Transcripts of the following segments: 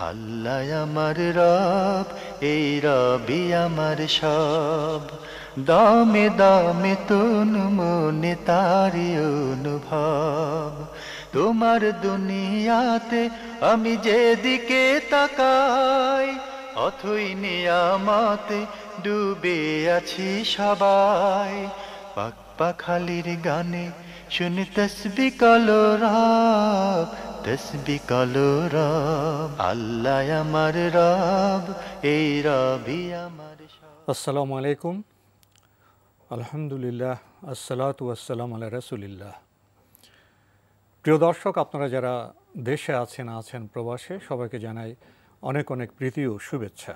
আল্লাহ আমার রব, এই রবি আমার সব। দামে দামে তন মনে তারি অনুভব। তোমার দুনিয়াতে আমি যেদিকে তাকাই, অথই নিয়ামতে ডুবে আছি সবাই। পাক পাখালির গানে শুনি তসবি কলরব, তসবি কলরব। আল্লাহ আমার রব, এই রবি আমার সব। আসসালামু আলাইকুম, আলহামদুলিল্লাহ, আসসালাতু ওয়াসসালাম আলা রাসূলিল্লাহ। প্রিয় দর্শক, আপনারা যারা দেশে আছেন প্রবাসে, সবাইকে জানাই অনেক অনেক প্রীতি ও শুভেচ্ছা।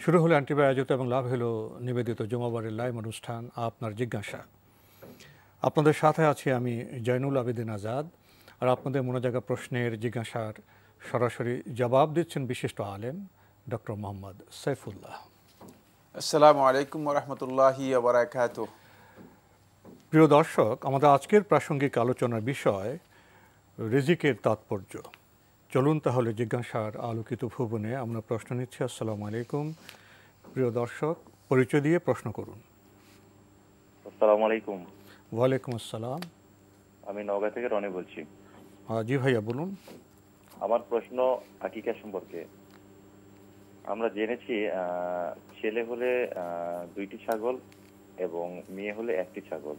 শুরু হলো অ্যান্টিবাই আয়োজিত এবং লাভ হলো নিবেদিত জুমাবারের লাইভ অনুষ্ঠান আপনার জিজ্ঞাসা। আপনাদের সাথে আছি আমি জয়নুল আবেদিন আজাদ। আর আপনাদের মনে জাগা প্রশ্নের জিজ্ঞাসার সরাসরি জবাব দিচ্ছেন বিশিষ্ট আলেম ডক্টর মোহাম্মদ সাইফুল্লাহ। আসসালামু আলাইকুম ওয়া রাহমাতুল্লাহি ওয়া বারাকাতুহু। প্রিয় দর্শক, আমাদের আজকের প্রাসঙ্গিক আলোচনার বিষয় রিজিকের তাৎপর্য। চলুন তাহলে জিজ্ঞাসার আলোকিত ভুবনে আমরা প্রশ্ন নিচ্ছি। আসসালামু আলাইকুম। প্রিয় দর্শক, পরিচয় দিয়ে প্রশ্ন করুন। আসসালামু আলাইকুম। ওয়ালাইকুম আসসালাম। আমি নওগাঁ থেকে রনি বলছি। জি ভাইয়া, বলুন। আমার প্রশ্ন আকিকা সম্পর্কে। আমরা জেনেছি ছেলে হলে 2টি ছাগল এবং মেয়ে হলে 1টি ছাগল।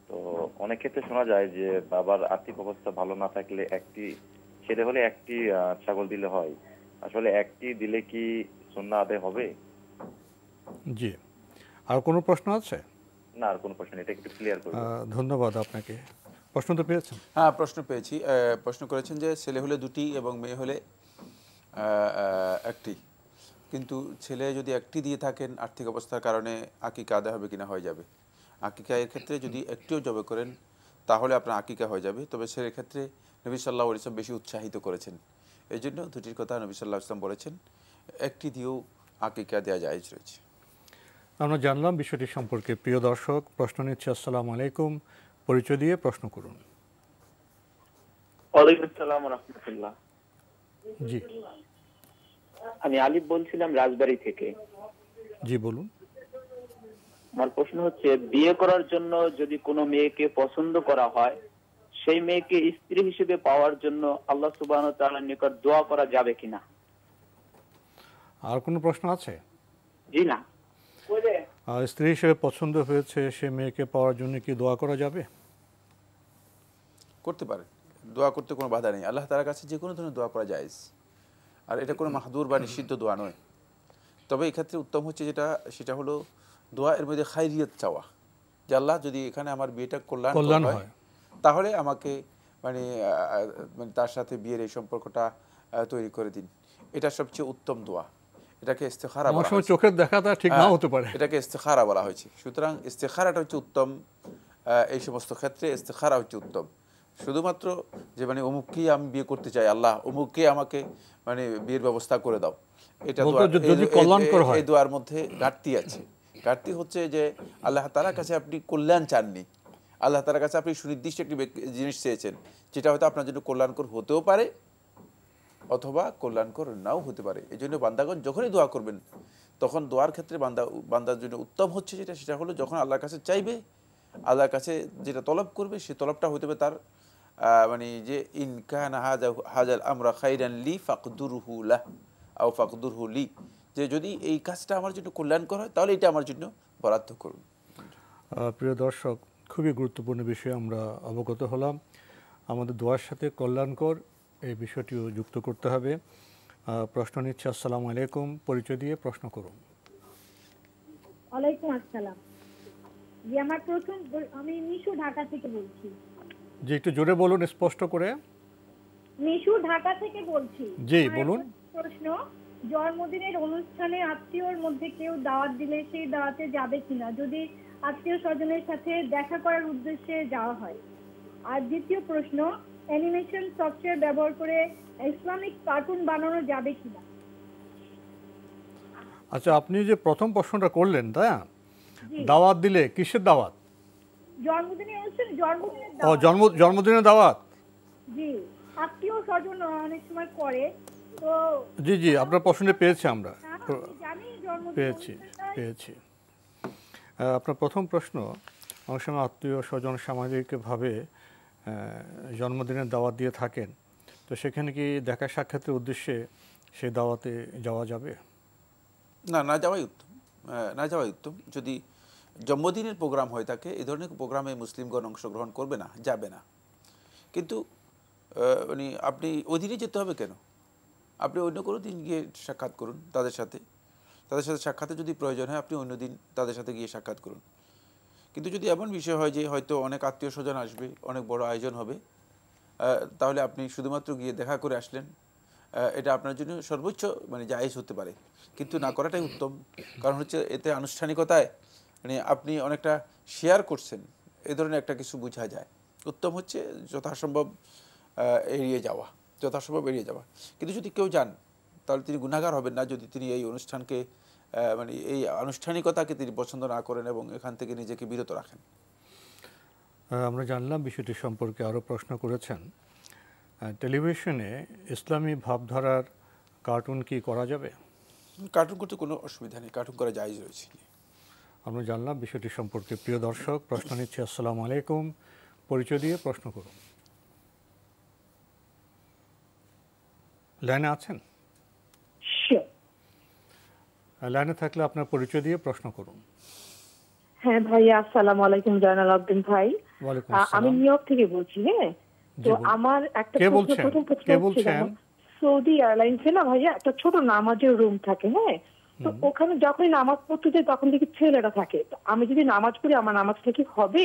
তো অনেক ক্ষেত্রে শোনা যায় যে বাবার আর্থিক অবস্থা ভালো না থাকলে ছেলে হলে 1টি ছাগল দিলে হয়। আসলে 1টি দিলে কি সুন্নাহ আদায় হবে? জি, আর কোনো প্রশ্ন আছে? না, আর কোনো প্রশ্ন নেই, এটা একটু ক্লিয়ার করুন। ধন্যবাদ আপনাকে। প্রশ্ন তো পেয়েছেন? হ্যাঁ, প্রশ্ন পেয়েছি। প্রশ্ন করেছেন যে ছেলে হলে 2টি এবং মেয়ে হলে 1টি, কিন্তু ছেলে যদি 1টি দিয়ে থাকেন আর্থিক অবস্থার কারণে আকিকা আদায় হবে কিনা? হয়ে যাবে। আকিকা এর ক্ষেত্রে যদি 1টিও জবে করেন তাহলে আপনার আকিকা হয়ে যাবে। তবে ছেলের ক্ষেত্রে নবী সাল্লাল্লাহু আলাইহি ওয়াসাল্লাম বেশি উৎসাহিত করেছেন, এই জন্য 2টির কথা নবী সাল্লাল্লাহু আলাইহি ওয়াসাল্লাম বলেছেন। 1টি দিয়েও আকিকা দেওয়া জায়েজ রয়েছে। আমরা জানলাম বিষয়টি সম্পর্কে। প্রিয় দর্শক, প্রশ্ন নিচ্ছি। আসসালামু আলাইকুম। পরিচয় দিয়ে প্রশ্ন করুন। ওয়ালাইকুম আসসালাম ওয়া রাহমাতুল্লাহ। জি, আমি আলিফ বলছিলাম রাজবাড়ী থেকে। জি বলুন। আমার প্রশ্ন হচ্ছে, বিয়ে করার জন্য যদি কোনো মেয়েকে পছন্দ করা হয়, সেই মেয়েকে স্ত্রী হিসেবে পাওয়ার জন্য আল্লাহ সুবহানাহু ওয়া তাআলার নিকট দোয়া করা যাবে কিনা? আর কোনো প্রশ্ন আছে? জি না। স্ত্রী হিসেবে পছন্দ হয়েছে, সে মেয়েকে পাওয়ার জন্য কি দোয়া করা যাবে? করতে পারে, দোয়া করতে কোনো বাধা নেই। আল্লাহ তাআলার কাছে যে কোনো ধরনের দোয়া করা জায়েজ, আর এটা কোনো মাহদুর বা নিষিদ্ধ দোয়া নয়। তবে এক্ষেত্রে উত্তম হচ্ছে সেটা হলো দোয়া এর মধ্যে খায়রিয়ত চাওয়া, যে আল্লাহ যদি এখানে আমার বিয়েটা কল্যাণ হয় তাহলে আমাকে মানে তার সাথে বিয়ের এই সম্পর্কটা তৈরি করে দিন। এটা সবচেয়ে উত্তম দোয়া। এটাকে ইস্তেখারা বলা হয়। চোখের দেখাটা ঠিক নাও হতে পারে, এটাকে ইস্তেখারা বলা হয়েছে। সুতরাং ইস্তেখারাটা হচ্ছে উত্তম। এই সমস্ত ক্ষেত্রে ইস্তেখারা হচ্ছে উত্তম। শুধুমাত্র যে মানে অমুককেই আমি বিয়ে করতে চাই, আল্লাহ অমুককে আমাকে মানে বিয়ের ব্যবস্থা করে দাও, এটা এই দোয়ার মধ্যে ঘাটতি আছে। ঘাটতি হচ্ছে যে আল্লাহ তাআলার কাছে আপনি কল্যাণ চাননি, আল্লাহ তাআলার কাছে আপনি সুনির্দিষ্ট একটি জিনিস চেয়েছেন, যেটা হয়তো আপনার জন্য কল্যাণকর হতেও পারে অথবা কল্যাণকর নাও হতে পারে। এই জন্য বান্দাগণ যখনই দোয়া করবেন তখন দোয়ার ক্ষেত্রে বান্দার জন্য উত্তম হচ্ছে সেটা হলো যখন আল্লাহর কাছে চাইবে, আল্লাহর কাছে যেটা তলব করবে সে তলবটা হতে হবে তার মানে যে ইন কানা হাযাল আমরা খাইরান লি ফাকদুরহু লাহ আও ফাকদুরহু লি, যে যদি এই কাজটা আমার জন্য কল্যাণকর হয় তাহলে এটা আমার জন্য বরাদ্দ করুন। প্রিয় দর্শক, খুবই গুরুত্বপূর্ণ বিষয়ে আমরা অবগত হলাম। আমাদের দোয়ার সাথে কল্যাণকর এই বিষয়টিও যুক্ত করতে হবে। প্রশ্ন নিচ্ছে। আসসালামু আলাইকুম। পরিচয় দিয়ে প্রশ্ন করুন। ওয়ালাইকুম আসসালাম। জি, আমার আমি মিশু ঢাকা থেকে বলছি। জি, একটু জোরে বলুন, স্পষ্ট করে। মিশু ঢাকা থেকে বলছি। জি বলুন। প্রশ্ন, জন্মদিনের অনুষ্ঠানে আত্মীয়র মধ্যে কেউ দাওয়াত দিলে সেই দাওয়াতে যাবে কিনা, যদি আত্মীয় স্বজনের সাথে দেখা করার উদ্দেশ্যে যাওয়া হয়? আর দ্বিতীয় প্রশ্ন, অ্যানিমেশন সফটওয়্যার ব্যবহার করে ইসলামিক কার্টুন বানানো যাবে কিনা? আচ্ছা, আপনি যে প্রথম প্রশ্নটা করলেন, তাই না? দাওয়াত দিলে কিসের দাওয়াত? জন্মদিনের অনুষ্ঠানে, জন্মদিনের দাওয়াত। জন্মদিনের দাওয়াত। জি, আত্মীয় স্বজন অনেক সময় করে, তো জি জি, আপনার প্রশ্নে পেয়েছি আমরা, আমি জানি জন্মদিন পেয়েছি অনুষ্ঠানটা পেয়েছি। আপনার প্রথম প্রশ্ন, অনেক সময় আত্মীয় স্বজন সামাজিকভাবে জন্মদিনের দাওয়াত দিয়ে থাকেন, তো সেখানে কি দেখা সাক্ষাতের উদ্দেশ্যে সেই দাওয়াতে যাওয়া যাবে? না যাওয়াই উত্তম, না যাওয়াই উত্তম। যদি জন্মদিনের প্রোগ্রাম হয়ে থাকে, এই ধরনের প্রোগ্রামে মুসলিমগণ অংশগ্রহণ করবে না, যাবে না। কিন্তু মানে আপনি ওই দিনই যেতে হবে কেন? আপনি অন্য কোনো দিন গিয়ে সাক্ষাৎ করুন তাদের সাথে সাক্ষাতে যদি প্রয়োজন হয় আপনি অন্য দিন তাদের সাথে গিয়ে সাক্ষাৎ করুন। কিন্তু যদি এমন বিষয় হয় যে হয়তো অনেক আত্মীয় স্বজন আসবে, অনেক বড় আয়োজন হবে, তাহলে আপনি শুধুমাত্র গিয়ে দেখা করে আসলেন, এটা আপনার জন্য সর্বোচ্চ মানে জায়েজ হতে পারে, কিন্তু না করাটাই উত্তম। কারণ হচ্ছে এতে আনুষ্ঠানিকতায় মানে আপনি অনেকটা শেয়ার করছেন, এ ধরনের একটা কিছু বোঝা যায়। উত্তম হচ্ছে যথাসম্ভব এড়িয়ে যাওয়া, কিন্তু যদি কেউ যান তাহলে তিনি গুনাহগার হবেন না যদি তিনি এই অনুষ্ঠানকে মানে এই আনুষ্ঠানিকতাকে তিনি পছন্দ না করেন এবং এখান থেকে নিজেকে বিরত রাখেন। আমরা জানলাম বিষয়টি সম্পর্কে আরও প্রশ্ন করেছেন, টেলিভিশনে ইসলামী ভাবধারার কার্টুন কি করা যাবে? কার্টুন করতে কোনো অসুবিধা নেই, কার্টুন করা জায়েজ রয়েছে। আমরা জানলাম বিষয়টি সম্পর্কে। প্রিয় দর্শক, প্রশ্ন নিচ্ছে। আসসালামু আলাইকুম, পরিচয় দিয়ে প্রশ্ন করুন। লাইনে আছেন? লাইনে থাকলে আপনার পরিচয় দিয়ে প্রশ্ন করুন। হ্যাঁ ভাইয়া, আসসালামু আলাইকুম। জয়নাল আব্দিন ভাই, ওয়ালাইকুম আমি আসসালাম। নিউ ইয়র্ক থেকে বলছি। হ্যাঁ, তো আমার একটা প্রথম প্রশ্ন হচ্ছে, সৌদি এয়ারলাইন্সে না ভাইয়া একটা ছোট নামাজের রুম থাকে। হ্যাঁ, তো ওখানে যখনই নামাজ পড়তে যাই তখন দেখি ছেলেরা থাকে। তো আমি যদি নামাজ পড়ি আমার নামাজটা কি হবে?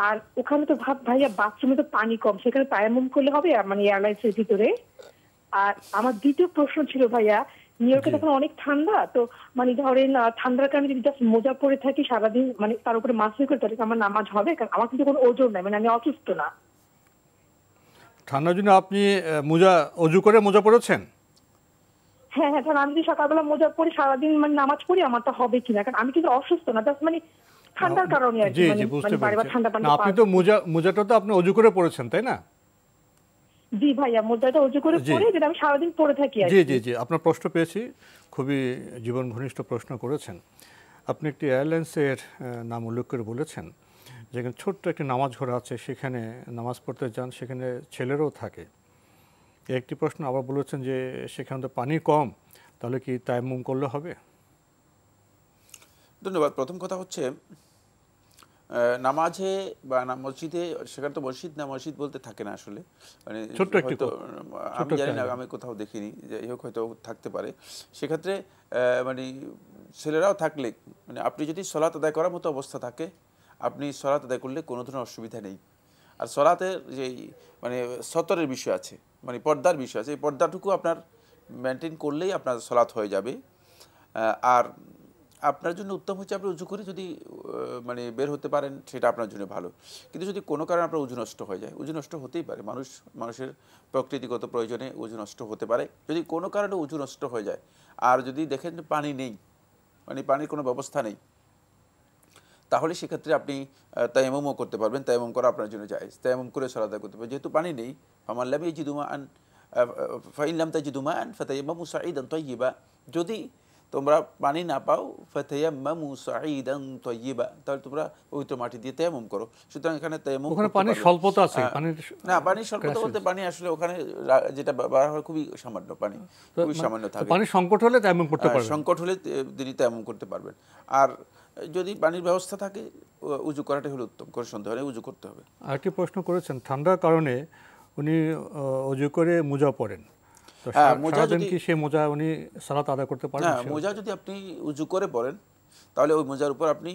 আর ওখানে তো ভাইয়া বাথরুমে তো পানি কম, সেখানে তায়াম্মুম করলে হবে মানে এয়ারলাইন্সের ভিতরে? আর আমার দ্বিতীয় প্রশ্ন ছিল ভাইয়া, নিউ ইয়র্কে তখন অনেক ঠান্ডা, তো মানে ধরেন ঠান্ডার কারণে যদি জাস্ট মোজা পরে থাকি সারাদিন, মানে তার উপরে মাস্ক করে, তাহলে আমার নামাজ হবে? কারণ আমার কিন্তু কোনো ওজন নাই, মানে আমি অসুস্থ না। ঠান্ডার জন্য আপনি অজু করে মোজা পরেছেন? হ্যাঁ হ্যাঁ, কারণ আমি যদি সকালবেলা মোজা পরি সারাদিন মানে নামাজ পড়ি, আমারটা হবে কিনা? কারণ আমি কিন্তু অসুস্থ না, জাস্ট মানে ঠান্ডার কারণে আর কি। জি বুঝতে পারছি। আপনি তো মোজাটা তো আপনি অজু করে পরেছেন, তাই না? জি ভাইয়া, মোজাটা অজু করে পরে যেটা আমি সারাদিন পরে থাকি। জি জি জি, আপনার প্রশ্ন পেয়েছি, খুবই জীবন ঘনিষ্ঠ প্রশ্ন করেছেন। আপনি একটি এয়ারলাইন্সের নাম উল্লেখ করে বলেছেন যেখানে ছোট্ট একটি নামাজ ঘর আছে, সেখানে নামাজ পড়তে যান, সেখানে ছেলেরাও থাকে। একটি প্রশ্ন আবার বলেছেন যে সেখানে তো পানি কম, তাহলে কি তায়াম্মুম করলে হবে? ধন্যবাদ। প্রথম কথা হচ্ছে নামাজে বা মসজিদে, সেখানে তো মসজিদ না, মসজিদ বলতে থাকে না আসলে, মানে হয়তো আমি জানি না, আমি কোথাও দেখিনি, যাই হোক হয়তো থাকতে পারে। সেক্ষেত্রে মানে ছেলেরাও থাকলে মানে আপনি যদি সলাত আদায় করার মতো অবস্থা থাকে, আপনি সলাত আদায় করলে কোনো ধরনের অসুবিধা নেই। আর সলাতের যেই মানে সতরের বিষয় আছে, মানে পর্দার বিষয় আছে, এই পর্দাটুকু আপনার মেনটেন করলেই আপনার সলাত হয়ে যাবে। আর আপনার জন্য উত্তম হচ্ছে আপনি উজু করে যদি মানে বের হতে পারেন, সেটা আপনার জন্য ভালো। কিন্তু যদি কোনো কারণে আপনার উজু নষ্ট হয়ে যায়, উজু নষ্ট হতেই পারে, মানুষের প্রকৃতিগত প্রয়োজনে উজু নষ্ট হতে পারে। যদি কোনো কারণে উজু নষ্ট হয়ে যায় আর যদি দেখেন পানি নেই, মানে পানির কোনো ব্যবস্থা নেই, তাহলে সেক্ষেত্রে আপনি তায়াম্মুমও করতে পারবেন। তায়াম্মুম করা আপনার জন্য জায়েজ, তায়াম্মুম করে সালাত আদায় করতে পারবেন। যেহেতু পানি নেই, ফামান লাম ইয়াজিদু মাআন ফাইন লাম তাজিদু মাআন ফাতায়াম্মামু সাঈদান তাইয়্যিবা, যদি তোমরা পানি না পাও ফাতায়াম্মামু সাঈদান তাইয়্যিবা, তাহলে তোমরা পবিত্র মাটি দিয়ে তায়াম্মুম করো। সুতরাং এখানে তায়াম্মুম ওখানে পানির স্বল্পতা আছে, না পানির স্বল্পতা বলতে পানি আসলে ওখানে যেটা ব্যবহার হয় খুবই সামান্য, পানি খুবই সামান্য থাকে। পানির সংকট হলে তায়াম্মুম করতে পারবেন, সংকট হলে তিনি তায়াম্মুম করতে পারবেন। আর যদি পানির ব্যবস্থা থাকে উজু করাটাই হলো উত্তম, কোনো সন্দেহ নেই, উজু করতে হবে। আরেকটি প্রশ্ন করেছেন, ঠান্ডার কারণে উনি অজু করে মোজা পরেন, সারাদিন কি সেই মোজা উনি সালাত আদায় করতে পারেন? হ্যাঁ, মোজা যদি আপনি উজু করে পড়েন তাহলে ওই মোজার উপর আপনি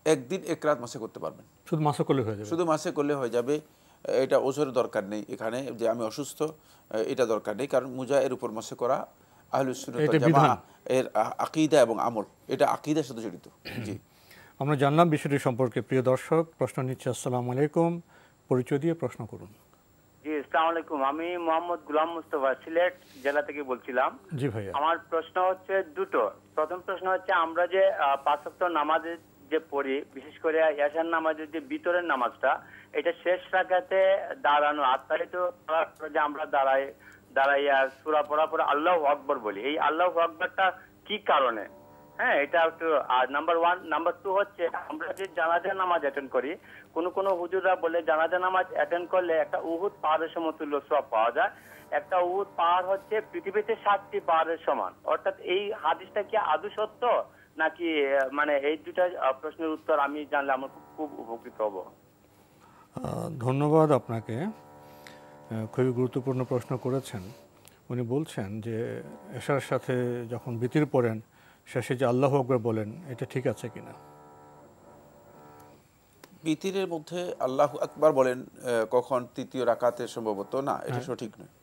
একদিন এক রাত মাসে করতে পারবেন। শুধু মাসে করলে হয়ে যাবে? শুধু মাসে করলে হয়ে যাবে। এটা ওজোর দরকার নেই এখানে, যে আমি অসুস্থ এটা দরকার নেই, কারণ মোজা এর উপর মাসে করা আহলুস সুন্নাত ওয়াল জামাআহ এর আকীদা এবং আমল, এটা আকীদার সাথে জড়িত। জি, আমরা জানলাম বিষয়টি সম্পর্কে। প্রিয় দর্শক, প্রশ্ন নিচ্ছে। আসসালামু আলাইকুম, পরিচয় দিয়ে প্রশ্ন করুন। জি, আসসালামু আলাইকুম। আমি মোহাম্মদ গোলাম মুস্তাফা, সিলেট জেলা থেকে বলছিলাম। জি ভাইয়া। আমার প্রশ্ন হচ্ছে দুটো। প্রথম প্রশ্ন হচ্ছে, আমরা যে 5 ওয়াক্ত নামাজে যে পড়ি, বিশেষ করে ইয়াশার নামাজের যে ভিতরের নামাজটা, এটা শেষ রাকাতে দাঁড়ানো আত্মারিত যে আমরা দাঁড়াইয়া সূরা পড়ার পরে আল্লাহু আকবার বলি, এই আল্লাহু আকবারটা কি কারণে? হ্যাঁ, এটা একটু নাম্বার 1। নাম্বার 2 হচ্ছে আমরা যে জানাজা নামাজ অ্যাটেন্ড করি, কোন হুজুররা বলে জানাজা নামাজ অ্যাটেন্ড করলে একটা উহুদ পাহাড়ের সমতুল্য সওয়াব পাওয়া যায়। একটা উহুদ পাহাড় হচ্ছে পৃথিবীতে 7টি পাহাড়ের সমান। অর্থাৎ এই হাদিসটা কি আদৌ সত্য নাকি? মানে এই দুটা প্রশ্নের উত্তর আমি জানলে আমার খুব উপকৃত হব। ধন্যবাদ আপনাকে, খুবই গুরুত্বপূর্ণ প্রশ্ন করেছেন। উনি বলছেন যে এশার সাথে যখন বিতির পড়েন শেষে যে আল্লাহু আকবার বলেন, এটা ঠিক আছে কিনা? বিতিরের মধ্যে আল্লাহু আকবার বলেন কখন? তৃতীয় রাকাতে সম্ভবত না, এটা সঠিক নয়।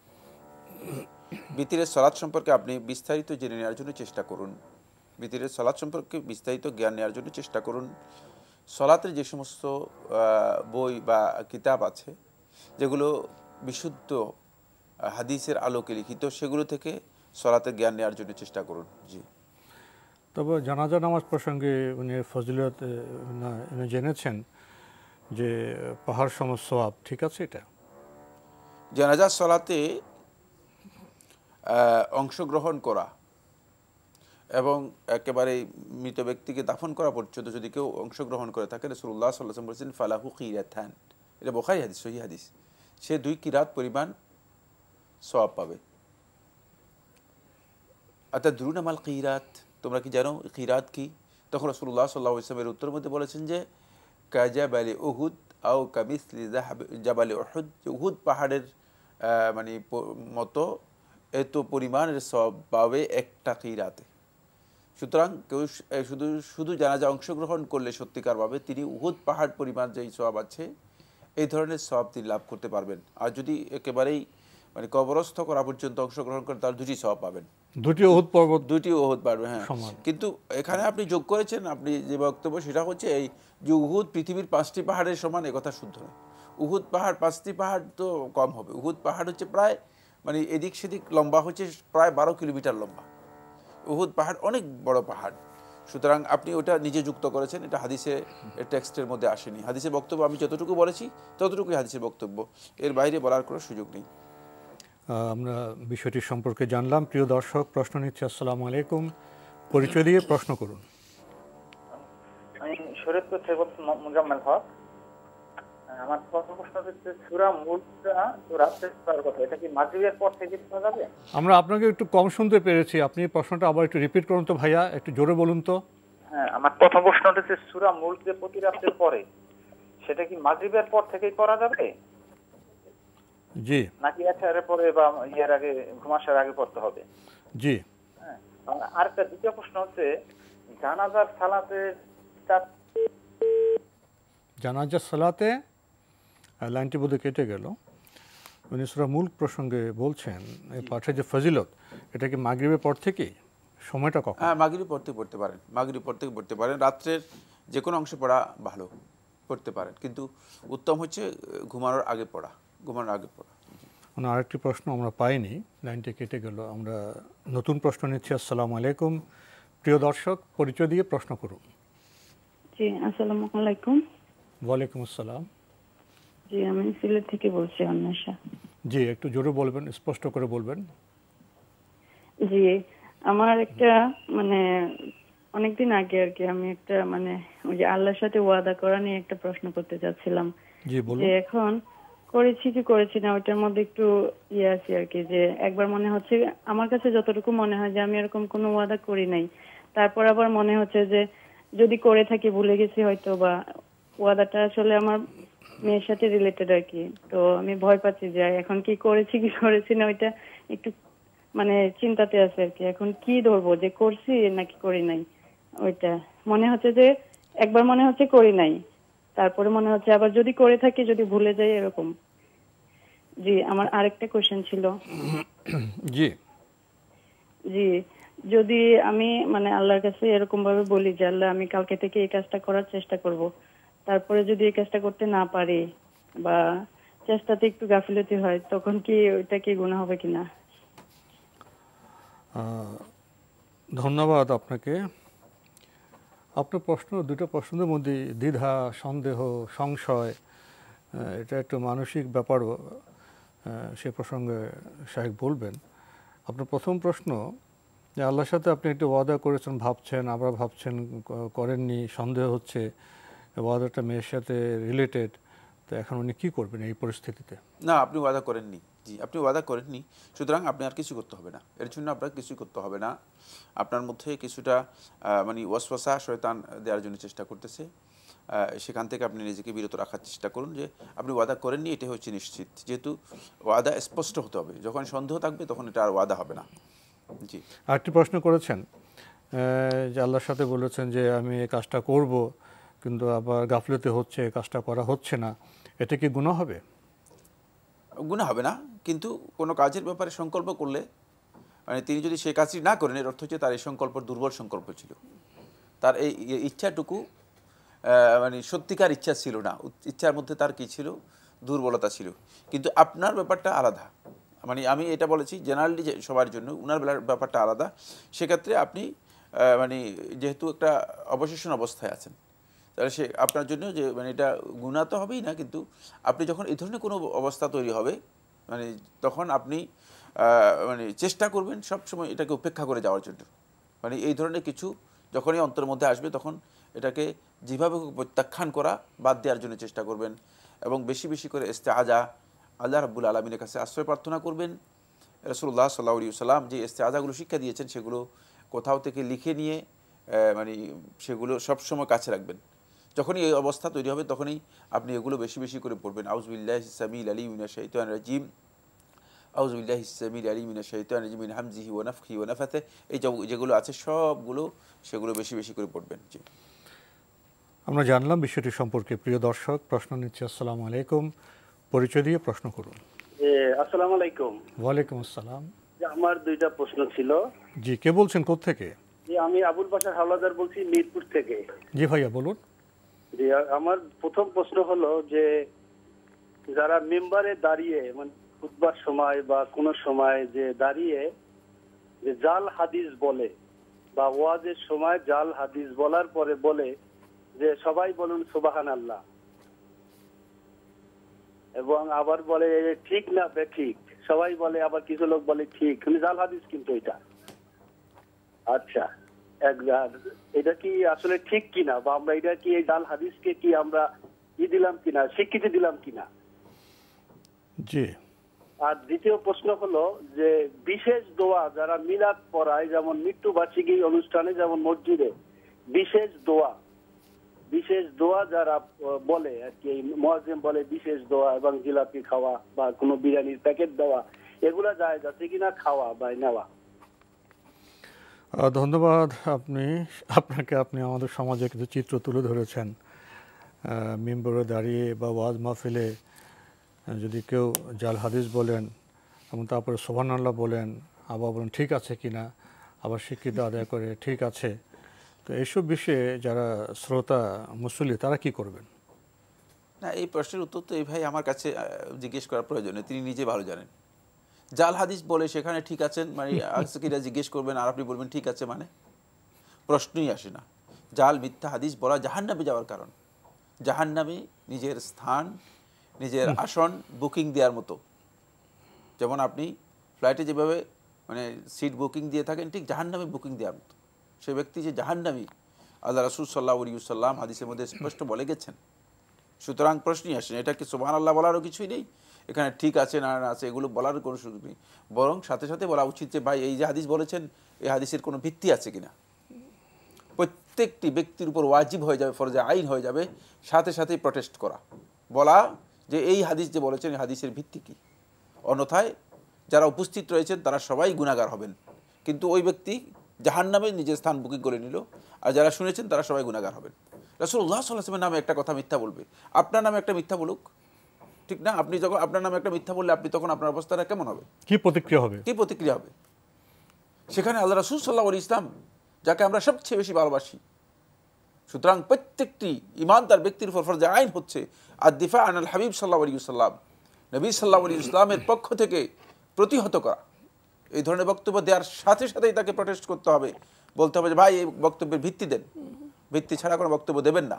বিতিরের সালাত সম্পর্কে আপনি বিস্তারিত জেনে নেওয়ার জন্য চেষ্টা করুন। বিতিরের সালাত সম্পর্কে বিস্তারিত জ্ঞান নেওয়ার জন্য চেষ্টা করুন। সালাতের যে সমস্ত বই বা কিতাব আছে যেগুলো বিশুদ্ধ হাদিসের আলোকে লিখিত, সেগুলো থেকে সালাতের জ্ঞান নেওয়ার জন্য চেষ্টা করুন। জি। তবে জানাজা নামাজ প্রসঙ্গে উনি ফজিলত জেনেছেন যে পাহাড় সম সওয়াব, ঠিক আছে এটা? জানাজা সালাতে অংশগ্রহণ করা এবং একেবারে মৃত ব্যক্তিকে দাফন করা পর্যন্ত যদি কেউ অংশগ্রহণ করে থাকে, রাসূলুল্লাহ সাল্লাল্লাহু আলাইহি ওয়াসাল্লাম বলেছেন ফালাহু কিরাতান, এটা বুখারী হাদিস, সহিহ হাদিস, সে 2 কিরাত পরিমাণ সওয়াব পাবে। আতাদরুনা মাল কিরাত, তোমরা কি জানো কিরাত কি? তখন রাসূলুল্লাহ সাল্লাল্লাহু আলাইহি ওয়াসাল্লামের উত্তরের মধ্যে বলেছেন যে কাজাবালি উহুদ আও কামিসলি জাবালি উহুদ, উহুদ পাহাড়ের মানে মতো এত পরিমাণের সওয়াব পাবে একটা কিরাতে। সুতরাং কেউ শুধু জানাজা অংশগ্রহণ করলে সত্যিকারভাবে তিনি উহুদ পাহাড় পরিমাণ যেই সওয়াব আছে এই ধরনের সওয়াব তিনি লাভ করতে পারবেন। আর যদি একেবারেই মানে কবরস্থ করা পর্যন্ত অংশগ্রহণ করেন তাহলে 2টি সওয়াব পাবেন, 2টি উহুদ পর্বত, 2টি উহুদ পারবে। হ্যাঁ, কিন্তু এখানে আপনি যোগ করেছেন, আপনি যে বক্তব্য সেটা হচ্ছে এই যে উহুদ পৃথিবীর 5টি পাহাড়ের সমান, একথা শুদ্ধ নয়। উহুদ পাহাড় 5টি পাহাড় তো কম হবে। উহুদ পাহাড় হচ্ছে প্রায় মানে এদিক সেদিক লম্বা হচ্ছে প্রায় 12 কিলোমিটার লম্বা। উহুদ পাহাড় অনেক বড় পাহাড়। সুতরাং আপনি ওটা নিজে যুক্ত করেছেন, এটা হাদিসে টেক্সটের মধ্যে আসেনি। হাদিসের বক্তব্য আমি যতটুকু বলেছি ততটুকুই হাদিসের বক্তব্য, এর বাইরে বলার কোনো সুযোগ নেই। আমরা বিষয়টি সম্পর্কে জানলাম। প্রিয় দর্শক, প্রশ্ন নিচ্ছে। আসসালামু আলাইকুম, পরিচয় দিয়ে প্রশ্ন করুন। আমি শরীয়তপুর থেকে বলছি, মুজাম্মেল হক। আমার প্রথম প্রশ্ন হচ্ছে সূরা মুলকটা রাতে পড়ার কথা, এটা কি মাগরিবের পর থেকে পড়া যাবে? আমরা আপনাকে একটু কম শুনতে পেরেছি, আপনি প্রশ্নটা আবার একটু রিপিট করুন তো ভাইয়া, একটু জোরে বলুন তো। হ্যাঁ, আমার প্রথম প্রশ্ন হচ্ছে সূরা মুলক যে প্রতি রাতের পরে, সেটা কি মাগরিবের পর থেকেই পড়া যাবে? জি। নাকি এশারের পরে বা ইয়ার আগে, ঘুমাসার আগে পড়তে হবে? জি। হ্যাঁ, আর একটা দ্বিতীয় প্রশ্ন হচ্ছে জানাজার সালাতে লাইনটি বোধহয় কেটে গেল। উনি সূরা মুলক প্রসঙ্গে বলছেন এই পাঠের যে ফজিলত, এটা কি মাগরিবের পর থেকে? সময়টা কখন? হ্যাঁ, মাগরিবের পর থেকে পড়তে পারেন, মাগরিবের পর থেকে পড়তে পারেন। রাত্রের যে কোনো অংশে পড়া ভালো, পড়তে পারেন, কিন্তু উত্তম হচ্ছে ঘুমানোর আগে পড়া, ঘুমানোর আগে পড়া। আরেকটি প্রশ্ন আমরা পাইনি, লাইনটি কেটে গেল। আমরা নতুন প্রশ্ন নিচ্ছি। আসসালামু আলাইকুম, প্রিয় দর্শক, পরিচয় দিয়ে প্রশ্ন করুন। জি, আসসালামু আলাইকুম। ওয়ালাইকুম আসসালাম। জি, আমি সিলেট থেকে বলছি, অন্বেষা। জি, একটু জোরে বলবেন, স্পষ্ট করে বলবেন। জি, আমার একটা মানে অনেকদিন আগে আর কি আমি একটা মানে ওই যে আল্লাহর সাথে ওয়াদা করা নিয়ে একটা প্রশ্ন করতে চাচ্ছিলাম। জি, বলুন। যে এখন করেছি কি করেছি না ওইটার মধ্যে একটু ইয়ে আছে আর কি, যে একবার মনে হচ্ছে, আমার কাছে যতটুকু মনে হয় যে আমি এরকম কোনো ওয়াদা করি নাই, তারপর আবার মনে হচ্ছে যে যদি করে থাকি ভুলে গেছি হয়তো, বা ওয়াদাটা আসলে আমার মেয়ের সাথে রিলেটেড আর কি। তো আমি ভয় পাচ্ছি যে এখন কি করেছি কি করেছি না, ওইটা একটু মানে চিন্তাতে আছে আর কি। এখন কি ধরবো, যে করছি নাকি করি নাই? ওইটা মনে হচ্ছে যে একবার মনে হচ্ছে করি নাই, তারপরে মনে হচ্ছে আবার যদি করে থাকি যদি ভুলে যাই, এরকম। জি, আমার আরেকটা কোশ্চেন ছিল। জি জি, যদি আমি মানে আল্লাহর কাছে এরকম ভাবে বলি যে আল্লাহ আমি কালকে থেকে এই কাজটা করার চেষ্টা করব, তারপরে যদি এই কাজটা করতে না পারি বা চেষ্টাতে একটু গাফিলতি হয়, তখন কি ওইটা কি গুনাহ হবে কিনা? ধন্যবাদ আপনাকে। আপনার প্রশ্ন, দুটো প্রশ্নের মধ্যে দ্বিধা, সন্দেহ, সংশয়, এটা একটু মানসিক ব্যাপারও। সে প্রসঙ্গে শাহেখ বলবেন। আপনার প্রথম প্রশ্ন যে আল্লাহর সাথে আপনি একটি ওয়াদা করেছেন, ভাবছেন, আবার ভাবছেন, করেননি, সন্দেহ হচ্ছে ওয়াদাটা মেয়ের সাথে রিলেটেড, তো এখন উনি কী করবেন এই পরিস্থিতিতে? না, আপনি ওয়াদা করেননি। জি, আপনি ওয়াদা করেননি, সুতরাং আপনি আর কিছু করতে হবে না। এর জন্য আপনার কিছু করতে হবে না। আপনার মধ্যে কিছুটা মানে ওয়াসওয়াসা শয়তান দেওয়ার জন্য চেষ্টা করতেছে, সেখান থেকে আপনি নিজেকে বিরত রাখার চেষ্টা করুন যে আপনি ওয়াদা করেননি, এটাই হচ্ছে নিশ্চিত। যেহেতু ওয়াদা স্পষ্ট হতে হবে, যখন সন্দেহ থাকবে তখন এটা আর ওয়াদা হবে না। জি, আরেকটি প্রশ্ন করেছেন যে আল্লাহর সাথে বলেছেন যে আমি এই কাজটা করব, কিন্তু আবার গাফলতি হচ্ছে, কাজটা করা হচ্ছে না, এটা কি গুনাহ হবে? গুনাহ হবে না, কিন্তু কোনো কাজের ব্যাপারে সংকল্প করলে মানে তিনি যদি সেই কাজটি না করেন, এর অর্থ হচ্ছে তার এই সংকল্প দুর্বল সংকল্প ছিল, তার এই ইচ্ছাটুকু মানে সত্যিকার ইচ্ছা ছিল না, ইচ্ছার মধ্যে তার কি ছিল, দুর্বলতা ছিল। কিন্তু আপনার ব্যাপারটা আলাদা, মানে আমি এটা বলেছি জেনারেলি সবার জন্য, উনার ব্যাপারটা আলাদা। সেক্ষেত্রে আপনি মানে যেহেতু একটা অবশেষণ অবস্থায় আছেন, তাহলে সে আপনার জন্য যে মানে এটা গুনাহ তো হবেই না, কিন্তু আপনি যখন এই ধরনের কোনো অবস্থা তৈরি হবে মানে তখন আপনি মানে চেষ্টা করবেন সবসময় এটাকে উপেক্ষা করে যাওয়ার জন্য। মানে এই ধরনের কিছু যখনই অন্তরের মধ্যে আসবে তখন এটাকে যেভাবে প্রত্যাখ্যান করা, বাদ দেওয়ার জন্য চেষ্টা করবেন, এবং বেশি বেশি করে ইস্তেআজা, আল্লাহ রাব্বুল আলামিনের কাছে আশ্রয় প্রার্থনা করবেন। রাসূলুল্লাহ সাল্লাল্লাহু আলাইহি ওয়াসাল্লাম যে ইস্তেআজাগুলো শিক্ষা দিয়েছেন সেগুলো কোথাও থেকে লিখে নিয়ে মানে সেগুলো সবসময় কাছে রাখবেন। যখনই এই অবস্থা তৈরি হবে তখনই আপনি এগুলো বেশি বেশি করে পড়বেন। আউযুবিল্লাহিস সামিল আলিম মিনাশ শাইতানির রাজিম, আউযুবিল্লাহিস সামিল আলিম মিনাশ শাইতানির রাজিম মিন হামজিহি ওয়া নাফখিহি ওয়া নাফাথিহি, এই যেগুলো আছে সবগুলো সেগুলো বেশি বেশি করে পড়বেন। জি, আমরা জানলাম বিষয়টি সম্পর্কে। প্রিয় দর্শক, প্রশ্ন নিচ্ছি। আসসালামু আলাইকুম, পরিচয় দিয়ে প্রশ্ন করুন। আসসালামু আলাইকুম। ওয়ালাইকুম আসসালাম। আমার দুইটা প্রশ্ন ছিল। জি, কে বলছেন, কোত্থেকে? জি, আমি আবুল বাশার হাওলাদার বলছি, মিরপুর থেকে। জি ভাইয়া বলুন। জি, আমার প্রথম প্রশ্ন হলো যে যারা মেম্বারে দাঁড়িয়ে মানে খুতবার সময় বা কোন সময় যে দাঁড়িয়ে যে জাল হাদিস বলে বা ওয়াজের সময় জাল হাদিস বলার পরে বলে যে সবাই বলুন সুবহানাল্লাহ, এবং আবার বলে ঠিক না বেঠিক, সবাই বলে, আবার কিছু লোক বলে ঠিক, জাল হাদিস কিন্তু এটা। আচ্ছা, এটা কি আসলে ঠিক কিনা, বা আমরা এটা কি এই জাল হাদিসকে কি আমরা দিলাম কিনা, স্বীকৃতি দিলাম কিনা? জি। আর দ্বিতীয় প্রশ্ন হলো যে বিশেষ দোয়া যারা মিলাদ পড়ায়, যেমন মৃত্যুবার্ষিকী অনুষ্ঠানে, যেমন মসজিদে বিশেষ দোয়া যারা বলে আর কি, মুয়াজ্জিম বলে বিশেষ দোয়া, এবং জিলাপি খাওয়া বা কোনো বিরিয়ানির প্যাকেট দেওয়া, এগুলা জায়েজ আছে কিনা খাওয়া বা নেওয়া? ধন্যবাদ। আপনি আমাদের সমাজে কিছু চিত্র তুলে ধরেছেন। মিম্বরে দাঁড়িয়ে বা ওয়াজ মাহফিলে যদি কেউ জাল হাদিস বলেন এবং তারপরে সুবহানাল্লাহ বলেন, আবার বলেন ঠিক আছে কিনা, আবার স্বীকৃতি আদায় করে ঠিক আছে, তো এইসব বিষয়ে যারা শ্রোতা মুসল্লি তারা কি করবেন? না, এই প্রশ্নের উত্তর তো এই ভাই আমার কাছে জিজ্ঞেস করার প্রয়োজন নেই, তিনি নিজে ভালো জানেন। জাল হাদিস বলে সেখানে ঠিক আছেন মানে কিনা জিজ্ঞেস করবেন, আর আপনি বলবেন ঠিক আছে, মানে প্রশ্নই আসে না। জাল মিথ্যা হাদিস বলা জাহান্নামে যাওয়ার কারণ। জাহান্নামে নিজের স্থান, নিজের আসন বুকিং দেওয়ার মতো, যেমন আপনি ফ্লাইটে যেভাবে মানে সিট বুকিং দিয়ে থাকেন, ঠিক জাহান্নামে বুকিং দেওয়ার মতো। সে ব্যক্তি যে জাহান্নামী, আল্লাহ রাসূল সাল্লাল্লাহু আলাইহি ওয়াসাল্লাম হাদিসের মধ্যে স্পষ্ট বলে গেছেন। সুতরাং প্রশ্নই আসে না, এটা কি সুবহানাল্লাহ বলারও কিছুই নেই, এখানে ঠিক আছে না আছে এগুলো বলার কোনো সুযোগ নেই, বরং সাথে সাথে বলা উচিত যে ভাই এই যে হাদিস বলেছেন, এই হাদিসের কোনো ভিত্তি আছে কিনা। প্রত্যেকটি ব্যক্তির উপর ওয়াজিব হয়ে যাবে, ফরজে আইন হয়ে যাবে সাথে সাথেই প্রটেস্ট করা, বলা যে এই হাদিস যে বলেছেন এই হাদিসের ভিত্তি কী। অন্যথায় যারা উপস্থিত রয়েছেন তারা সবাই গুনাহগার হবেন, কিন্তু ওই ব্যক্তি জাহান্নামে নিজের স্থান বুকিং করে নিল, আর যারা শুনেছেন তারা সবাই গুনাহগার হবেন। রাসূলুল্লাহ সাল্লাল্লাহু আলাইহি ওয়াসাল্লামের নামে একটা কথা মিথ্যা বলবে, আপনার নামে একটা মিথ্যা বলুক, ঠিক না? আপনি যখন আপনার নামে একটা মিথ্যা বললে আপনি তখন আপনার অবস্থাটা কেমন হবে, কি প্রতিক্রিয়া হবে? সেখানে আল্লাহ রাসূল সাল্লাল্লাহু আলাইহি ওয়াসাল্লাম যাকে আমরা সবচেয়ে বেশি ভালোবাসি। সুতরাং প্রত্যেকটি ঈমানদার ব্যক্তির উপর ফরজে আইন হচ্ছে আদ-দিফা আনিল হাবিব সাল্লাল্লাহু আলাইহি ওয়াসাল্লাম, নবী সাল্লাল্লাহু আলাইহি ওয়াসাল্লামের পক্ষ থেকে প্রতিহত করা। এই ধরনের বক্তব্য দেওয়ার সাথে সাথেই তাকে প্রটেস্ট করতে হবে, বলতে হবে যে ভাই এই বক্তব্যের ভিত্তি দেন, ভিত্তি ছাড়া কোনো বক্তব্য দেবেন না।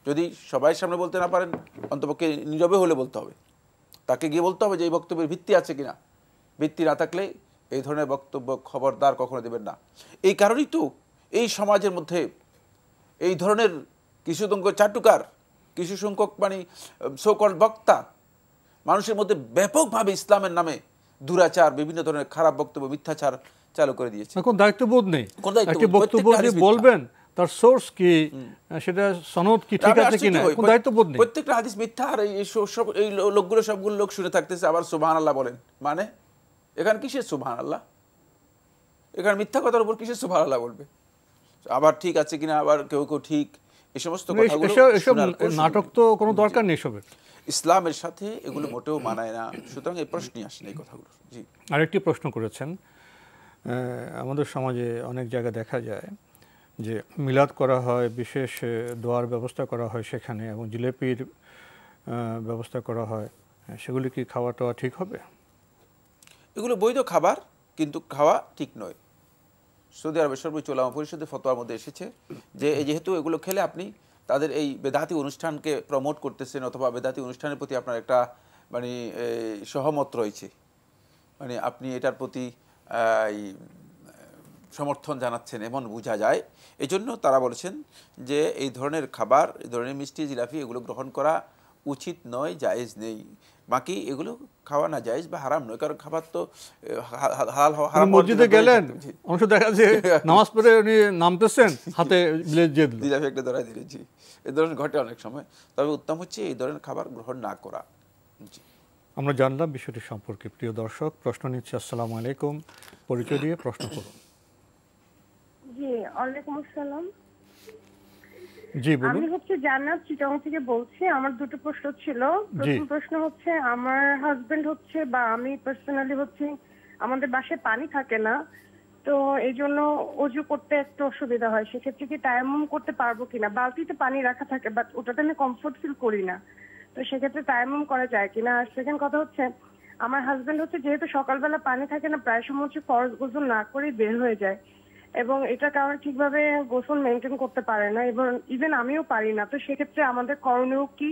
যদি সবাই সামনে বলতে না পারেন, অন্তপক্ষে নীরবে হলে বলতে হবে। তাকে গিয়ে বলতে হবে যে এই বক্তব্যের ভিত্তি আছে কিনা। ভিত্তি না থাকলে এই ধরনের বক্তব্য খবরদার কখনো দেবেন না। এই কারণেই তো এই সমাজের মধ্যে এই ধরনের কিছু চাটুকার, কিছু সংখ্যক সোকল বক্তা মানুষের মধ্যে ব্যাপকভাবে ইসলামের নামে দুরাচার, বিভিন্ন ধরনের খারাপ বক্তব্য, মিথ্যাচার চালু করে দিয়েছে। এখন দায়িত্ববোধ নেই, একটি বক্তব্য যে বলবেন তার সোর্স কি, সেটা সনদ কি ঠিক আছে কিনা, কোন দায়িত্ববোধ নেই। প্রত্যেকটা হাদিস মিথ্যা, আর এই লোকগুলো সবগুলো লোক শুনে থাকতেছে, আবার সুবহানাল্লাহ বলেন। মানে এখানে কিসের সুবহানাল্লাহ? এখানে মিথ্যা কথার উপর কিসের সুবহানাল্লাহ বলবে? আবার ঠিক আছে কিনা, আবার কেউ কেউ ঠিক, এই সমস্ত কথাগুলো এসব নাটক তো কোনো দরকার নেই সবের। ইসলামের সাথে এগুলো মোটেও মানায় না, সুতরাং এই প্রশ্নই আসে না এই কথাগুলো। জি, আরেকটি প্রশ্ন করেছেন, আমাদের সমাজে অনেক জায়গায় দেখা যায় যে মিলাদ করা হয়, বিশেষ দোয়ার ব্যবস্থা করা হয় সেখানে, এবং জিলেপির ব্যবস্থা করা হয়, সেগুলি কি খাওয়া টাওয়া ঠিক হবে? এগুলো বৈধ খাবার, কিন্তু খাওয়া ঠিক নয়। সৌদি আরবের সর্বোচ্চ উলামা পরিষদের ফতোয়ার মধ্যে এসেছে যে যেহেতু এগুলো খেলে আপনি তাদের এই বেদাতি অনুষ্ঠানকে প্রমোট করতেছেন, অথবা বেদাতি অনুষ্ঠানের প্রতি আপনার একটা সহমত রয়েছে, আপনি এটার প্রতি সমর্থন জানাচ্ছেন এমন বোঝা যায়। এই জন্য তারা বলেছেন যে এই ধরনের খাবার, এই ধরনের মিষ্টি, জিলাপি এগুলো গ্রহণ করা উচিত নয়, জায়েজ নেই। বাকি এগুলো খাওয়া না জায়েজ বা হারাম নয়, কারণ খাবার তো হারাম। মসজিদে গেলেন, অংশ দেখা যায় নামাজ পড়ে উনি নামতেছেন, হাতে জিলাপি একটা ধরাই দিলে। জি, এই ধরনের ঘটে অনেক সময়। তবে উত্তম হচ্ছে এই ধরনের খাবার গ্রহণ না করা। জি, আমরা জানলাম বিষয়টি সম্পর্কে। প্রিয় দর্শক, প্রশ্ন নিচ্ছে। আসসালামু আলাইকুম, পরিচয় দিয়ে প্রশ্ন করুন। জি, ওয়ালাইকুম আসসালাম। জি বলুন। আমি জান্নাত, চিটাং থেকে বলছি। আমার দুটো প্রশ্ন ছিল। প্রথম প্রশ্ন হচ্ছে, আমার হাজবেন্ড বা আমি পার্সোনালি আমাদের বাসায় পানি থাকে না, তো এই জন্য ওযু করতে একটু অসুবিধা হয়। সেক্ষেত্রে কি তায়াম্মুম করতে পারবো কিনা? বালতিতে পানি রাখা থাকে, বাট ওটাতে আমি কমফোর্ট ফিল করি না, তো সেক্ষেত্রে তায়াম্মুম করা যায় কিনা। আর সেকেন্ড কথা হচ্ছে, আমার হাজবেন্ড যেহেতু সকালবেলা পানি থাকে না, প্রায় সময় ফরজ গোসল না করেই বের হয়ে যায়, এবং এটা কারণে ঠিকভাবে গোসল মেনটেন করতে পারে না, এবং ইভেন আমিও পারি না। তো সেক্ষেত্রে আমাদের করণীয় কি,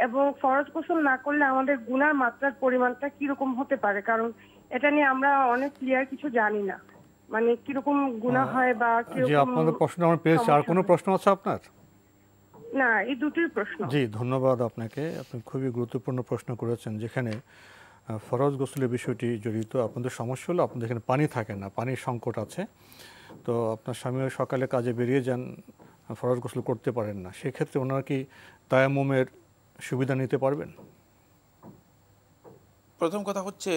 এবং ফরজ গোসল না করলে আমাদের গুনার মাত্রার পরিমাণটা কিরকম হতে পারে? কারণ এটা নিয়ে আমরা অনেক ক্লিয়ার কিছু জানি না, কিরকম গুনাহ হয় বা জি, আপনাদের প্রশ্ন আমরা পেয়েছি। আর কোনো প্রশ্ন আছে আপনার? না, এই দুটোই প্রশ্ন। জি, ধন্যবাদ আপনাকে। আপনি খুবই গুরুত্বপূর্ণ প্রশ্ন করেছেন, যেখানে ফরজ গোসলের বিষয়টি জড়িত। আপনাদের সমস্যা হলো আপনাদের এখানে পানি থাকে না, পানির সংকট আছে, তো আপনার স্বামীও সকালে কাজে বেরিয়ে যান, ফরজ গোসল করতে পারেন না, সেক্ষেত্রে ওনারা কি তায়াম্মুমের সুবিধা নিতে পারবেন? প্রথম কথা হচ্ছে,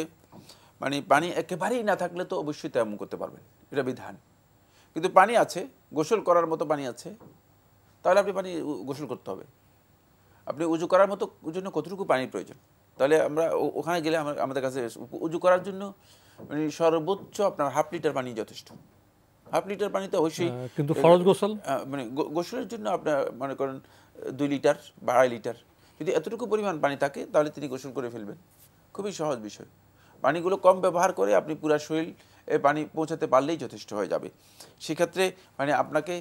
পানি একেবারেই না থাকলে তো অবশ্যই তায়াম্মুম করতে পারবেন, এটা বিধান। কিন্তু পানি আছে, গোসল করার মতো পানি আছে, তাহলে আপনি গোসল করতে হবে। আপনি উজু করার মতো জন্য কতটুকু পানির প্রয়োজন? তাহলে আমরা ওখানে গেলে আমাদের কাছে উজু করার জন্য সর্বোচ্চ আপনার 1/2 লিটার পানি যথেষ্ট। 1/2 লিটার পানি তো অবশ্যই, কিন্তু ফরজ গোসল গোসলের জন্য আপনার মনে করেন 2 লিটার বা 2.5 লিটার, যদি এতটুকু পরিমাণ পানি থাকে তাহলে তিনি গোসল করে ফেলবেন। খুবই সহজ বিষয়। পানিগুলো কম ব্যবহার করে আপনি পুরা শরীর পানি পৌঁছাতে পারলেই যথেষ্ট হয়ে যাবে। সেক্ষেত্রে আপনাকে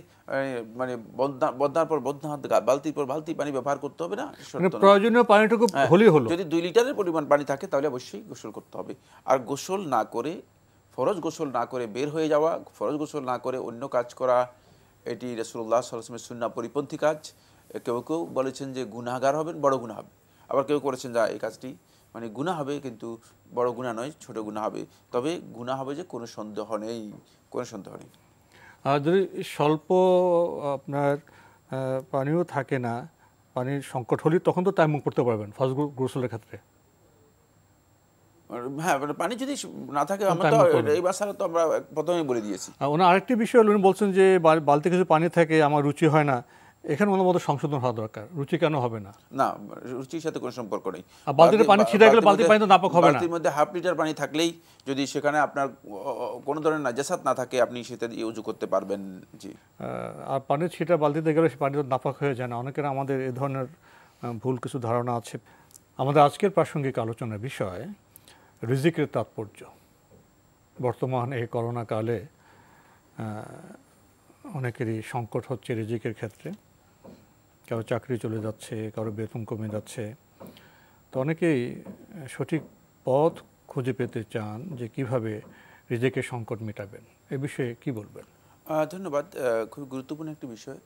বদনার পর বদনা, বালতির পর বালতি পানি ব্যবহার করতে হবে না, প্রয়োজনীয় পানিটুকু হলেই হলো। যদি 2 লিটারের পরিমাণ পানি থাকে তাহলে অবশ্যই গোসল করতে হবে। আর গোসল না করে, ফরজ গোসল না করে বের হয়ে যাওয়া, ফরজ গোসল না করে অন্য কাজ করা, এটি রাসূলুল্লাহ সাল্লাল্লাহু আলাইহি ওয়াসাল্লামের সুন্নাহ পরিপন্থী কাজ। কেউ কেউ বলেছেন যে গুনাহগার হবেন, বড় গুনাহ হবে। আবার কেউ করেছেন যা এই কাজটি গুনাহ হবে, কিন্তু বড় গুনাহ নয়, ছোট গুনাহ হবে। তবে গুনাহ হবে যে কোনো সন্দেহ নেই, কোনো সন্দেহ নেই। আর যদি স্বল্প আপনার পানিও থাকে না, পানির সংকট হলে তখন তো তায়াম্মুম করতে পারবেন ফরজ গোসলের ক্ষেত্রে। হ্যাঁ, পানি যদি না থাকে, আমরা তো এই মাসালা তো আমরা প্রথমেই বলে দিয়েছি। ওনার আরেকটি বিষয় উনি বলছেন যে বালতি কিছু পানি থাকে, আমার রুচি হয় না, এখানে ওনার মতো সংশোধন হওয়া দরকার। রুচি কেন হবে না? না, রুচির সাথে কোনো সম্পর্ক নেই। বালতিতে পানি ছিটা গেলে বালতির পানি তো নাপাক হবে না। বালতির মধ্যে 1/2 লিটার পানি থাকলেই যদি সেখানে আপনার কোনো ধরনের নাজাসাত না থাকে, আপনি সেটা দিয়ে উযু করতে পারবেন। জি। আর পানির ছিটা বালতিতে গেলে সে পানি তো নাপাক হয়ে যায় না। অনেকের আমাদের এই ধরনের ভুল কিছু ধারণা আছে। আমাদের আজকের প্রাসঙ্গিক আলোচনার বিষয় রিজিকের তাৎপর্য। বর্তমান এই করোনা কালে অনেকেরই সংকট হচ্ছে রিজিকের ক্ষেত্রে। কারো চাকরি চলে যাচ্ছে, কারো বেতন কমে যাচ্ছে। তো অনেকেই সঠিক পথ খুঁজে পেতে চান যে কিভাবে রিজিকের সংকট মেটাবেন, এ বিষয়ে কি বলবেন? ধন্যবাদ। খুব গুরুত্বপূর্ণ একটি বিষয়।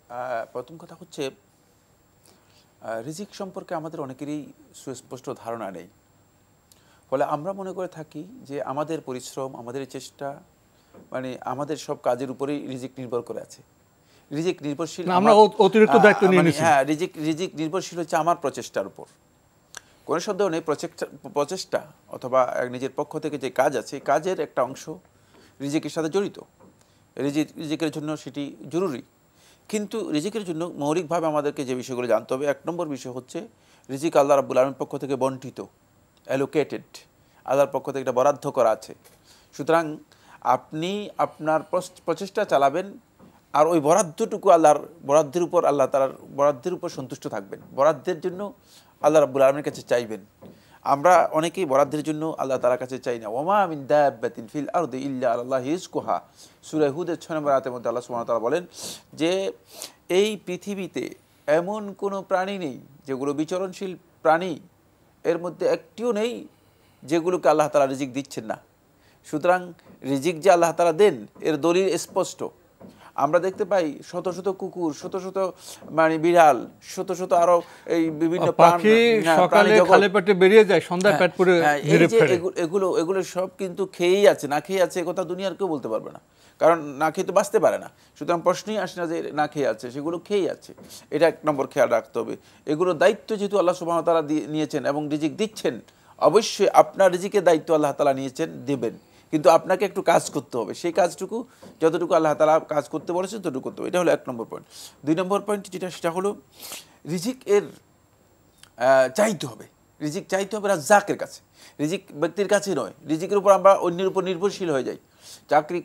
প্রথম কথা হচ্ছে রিজিক সম্পর্কে আমাদের অনেকেরই সুস্পষ্ট ধারণা নেই। ফলে আমরা মনে করে থাকি যে আমাদের পরিশ্রম, আমাদের চেষ্টা, মানে আমাদের সব কাজের উপরেই রিজিক নির্ভর করে আছে। রিজিক নির্ভরশীল, আমরা অতিরিক্ত দায়িত্ব নিয়ে নিছি। হ্যাঁ, রিজিক নির্ভরশীল হচ্ছে আমার প্রচেষ্টার উপর। কোনো সন্দেহ নেই, প্রচেষ্টা অথবা নিজের পক্ষ থেকে যে কাজ আছে, কাজের একটা অংশ রিজিকের সাথে জড়িত। রিজিকের জন্য সেটি জরুরি। কিন্তু রিজিকের জন্য মৌলিকভাবে আমাদেরকে যে বিষয়গুলো জানতে হবে, এক নম্বর বিষয় হচ্ছে রিজিক আল্লাহ রাব্বুল আলামিনের পক্ষ থেকে বন্টিত, অ্যালোকেটেড, আল্লাহর পক্ষ থেকে এটা বরাদ্দ করা আছে। সুতরাং আপনি আপনার প্রচেষ্টা চালাবেন, আর ওই বরাদ্দটুকু আল্লাহর বরাদ্দের উপর, আল্লাহ তাআলার বরাদ্দের উপর সন্তুষ্ট থাকবেন। বরাদ্দের জন্য আল্লাহ রাব্বুল আলামিনের কাছে চাইবেন। আমরা অনেকেই বরাদ্দের জন্য আল্লাহ তাআলার কাছে চাই না। ওমা মিন দাব্বাতিন ফিল আরদি ইল্লা আলাল্লাহি রিজকুহা, সূরা হুদের 6 নম্বর আয়াতের মধ্যে আল্লাহ সুবহানাহু ওয়া তাআলা বলেন যে এই পৃথিবীতে এমন কোনো প্রাণী নেই যেগুলো বিচরণশীল প্রাণী, এর মধ্যে একটিও নেই যেগুলোকে আল্লাহ তাআলা রিজিক দিচ্ছেন না। সুতরাং রিজিক যে আল্লাহ তাআলা দেন এর দলিল স্পষ্ট। আমরা দেখতে পাই শত শত কুকুর, শত শত মানে বিড়াল, শত শত আরো এই বিভিন্ন পাখি সকালে খালি পেটে বেরিয়ে যায়, সন্ধ্যায় পেট পুরে ফিরে ফিরে। এগুলো সব কিন্তু খেয়েই আছে, না খেয়ে আছে কথা দুনিয়ার কেউ বলতে পারবে না, কারণ না খেয়ে তো বাঁচতে পারে না। সুতরাং প্রশ্নই আসে না যে না খেয়ে আছে, সেগুলো খেয়েই আছে। এটা এক নম্বর খেয়াল রাখতে হবে। এগুলো দায়িত্ব যেহেতু আল্লাহ সুবহানাহু ওয়া তাআলা নিয়েছেন এবং রিজিক দিচ্ছেন, অবশ্যই আপনার রিজিকের দায়িত্ব আল্লাহ তাআলা নিয়েছেন, দেবেন। কিন্তু আপনাকে একটু কাজ করতে হবে, সেই কাজটুকু যতটুকু আল্লাহ তাআলা কাজ করতে বলেছেন ততটুকু করতে হবে। এটা হলো এক নম্বর পয়েন্ট। দুই নম্বর পয়েন্ট যেটা, সেটা হলো রিজিক এর চাইতে হবে। রিজিক চাইতে হবে রাজ্জাকের কাছে, রিজিক ব্যক্তির কাছে নয়। রিজিকের উপর আমরা অন্যের উপর নির্ভরশীল হয়ে যাই।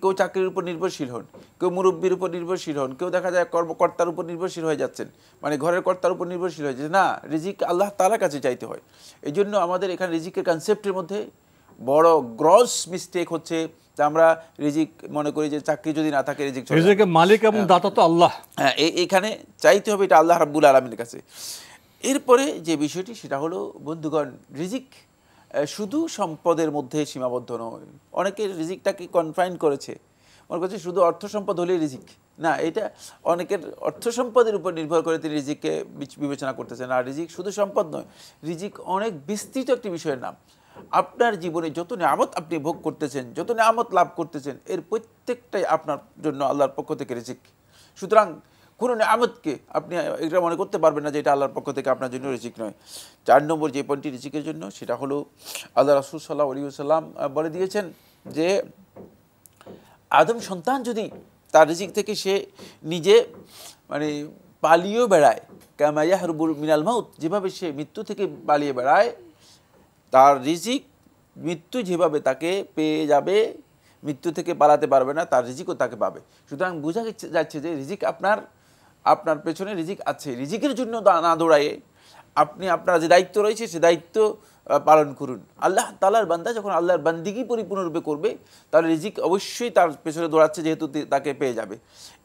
কেউ চাকরির উপর নির্ভরশীল হন, কেউ মুরব্বীর উপর নির্ভরশীল হন, কেউ দেখা যায় কর্মকর্তার উপর নির্ভরশীল হয়ে যাচ্ছেন, মানে ঘরের কর্তার উপর নির্ভরশীল হয়ে যাচ্ছে। না, রিজিক আল্লাহ তাআলার কাছে চাইতে হয়। এই জন্য আমাদের এখানে রিজিকের কনসেপ্টের মধ্যে বড় গ্রস মিস্টেক হচ্ছে যে আমরা রিজিক মনে করি যে চাকরি যদি না থাকে রিজিক চলে, রিজিকের মালিক এবং দাতা তো আল্লাহ। হ্যাঁ, এখানে চাইতে হবে এটা আল্লাহ রাব্বুল আলামিনের কাছে। এরপরে যে বিষয়টি সেটা হলো বন্ধুগণ, রিজিক শুধু সম্পদের মধ্যে সীমাবদ্ধ নয়। অনেকে রিজিকটাকে কনফাইন করেছে, মনে করছে শুধু অর্থ সম্পদ হলেই রিজিক। না, এটা অনেকের অর্থ সম্পদের উপর নির্ভর করে তিনি রিজিককে বিবেচনা করতেছেন। আর রিজিক শুধু সম্পদ নয়, রিজিক অনেক বিস্তৃত একটি বিষয়ের নাম। আপনার জীবনে যত নিয়ামত আপনি ভোগ করতেছেন, যত নিয়ামত লাভ করতেছেন, এর প্রত্যেকটাই আপনার জন্য আল্লাহর পক্ষ থেকে রিজিক। সুতরাং কোনো নিয়ামতকে আপনি এটা মনে করতে পারবেন না যে এটা আল্লাহর পক্ষ থেকে আপনার জন্য রিজিক নয়। 4 নম্বর যে পয়েন্টটি রিজিকের জন্য, সেটা হলো আল্লাহ রাসূল সাল্লাল্লাহু আলাইহি ওয়াসাল্লাম বলে দিয়েছেন যে আদম সন্তান যদি তার রিজিক থেকে সে নিজে মানে পালিয়েও বেড়ায়, কামা ইয়াহরুবু মিনাল মাউত, যেভাবে সে মৃত্যু থেকে পালিয়ে বেড়ায়, তার রিজিক মৃত্যু যেভাবে তাকে পেয়ে যাবে, মৃত্যু থেকে পালাতে পারবে না, তার রিজিকও তাকে পাবে। সুতরাং বোঝা যাচ্ছে যে রিজিক আপনার পেছনে রিজিক আছে। রিজিকের জন্য না দৌড়ায়ে আপনি আপনার যে দায়িত্ব রয়েছে সে দায়িত্ব পালন করুন। আল্লাহ তাআলার বান্দা যখন আল্লাহর বান্দিগি পরিপূর্ণরূপে করবে, তার রিজিক অবশ্যই তার পেছনে দৌড়াচ্ছে, যেহেতু তাকে পেয়ে যাবে।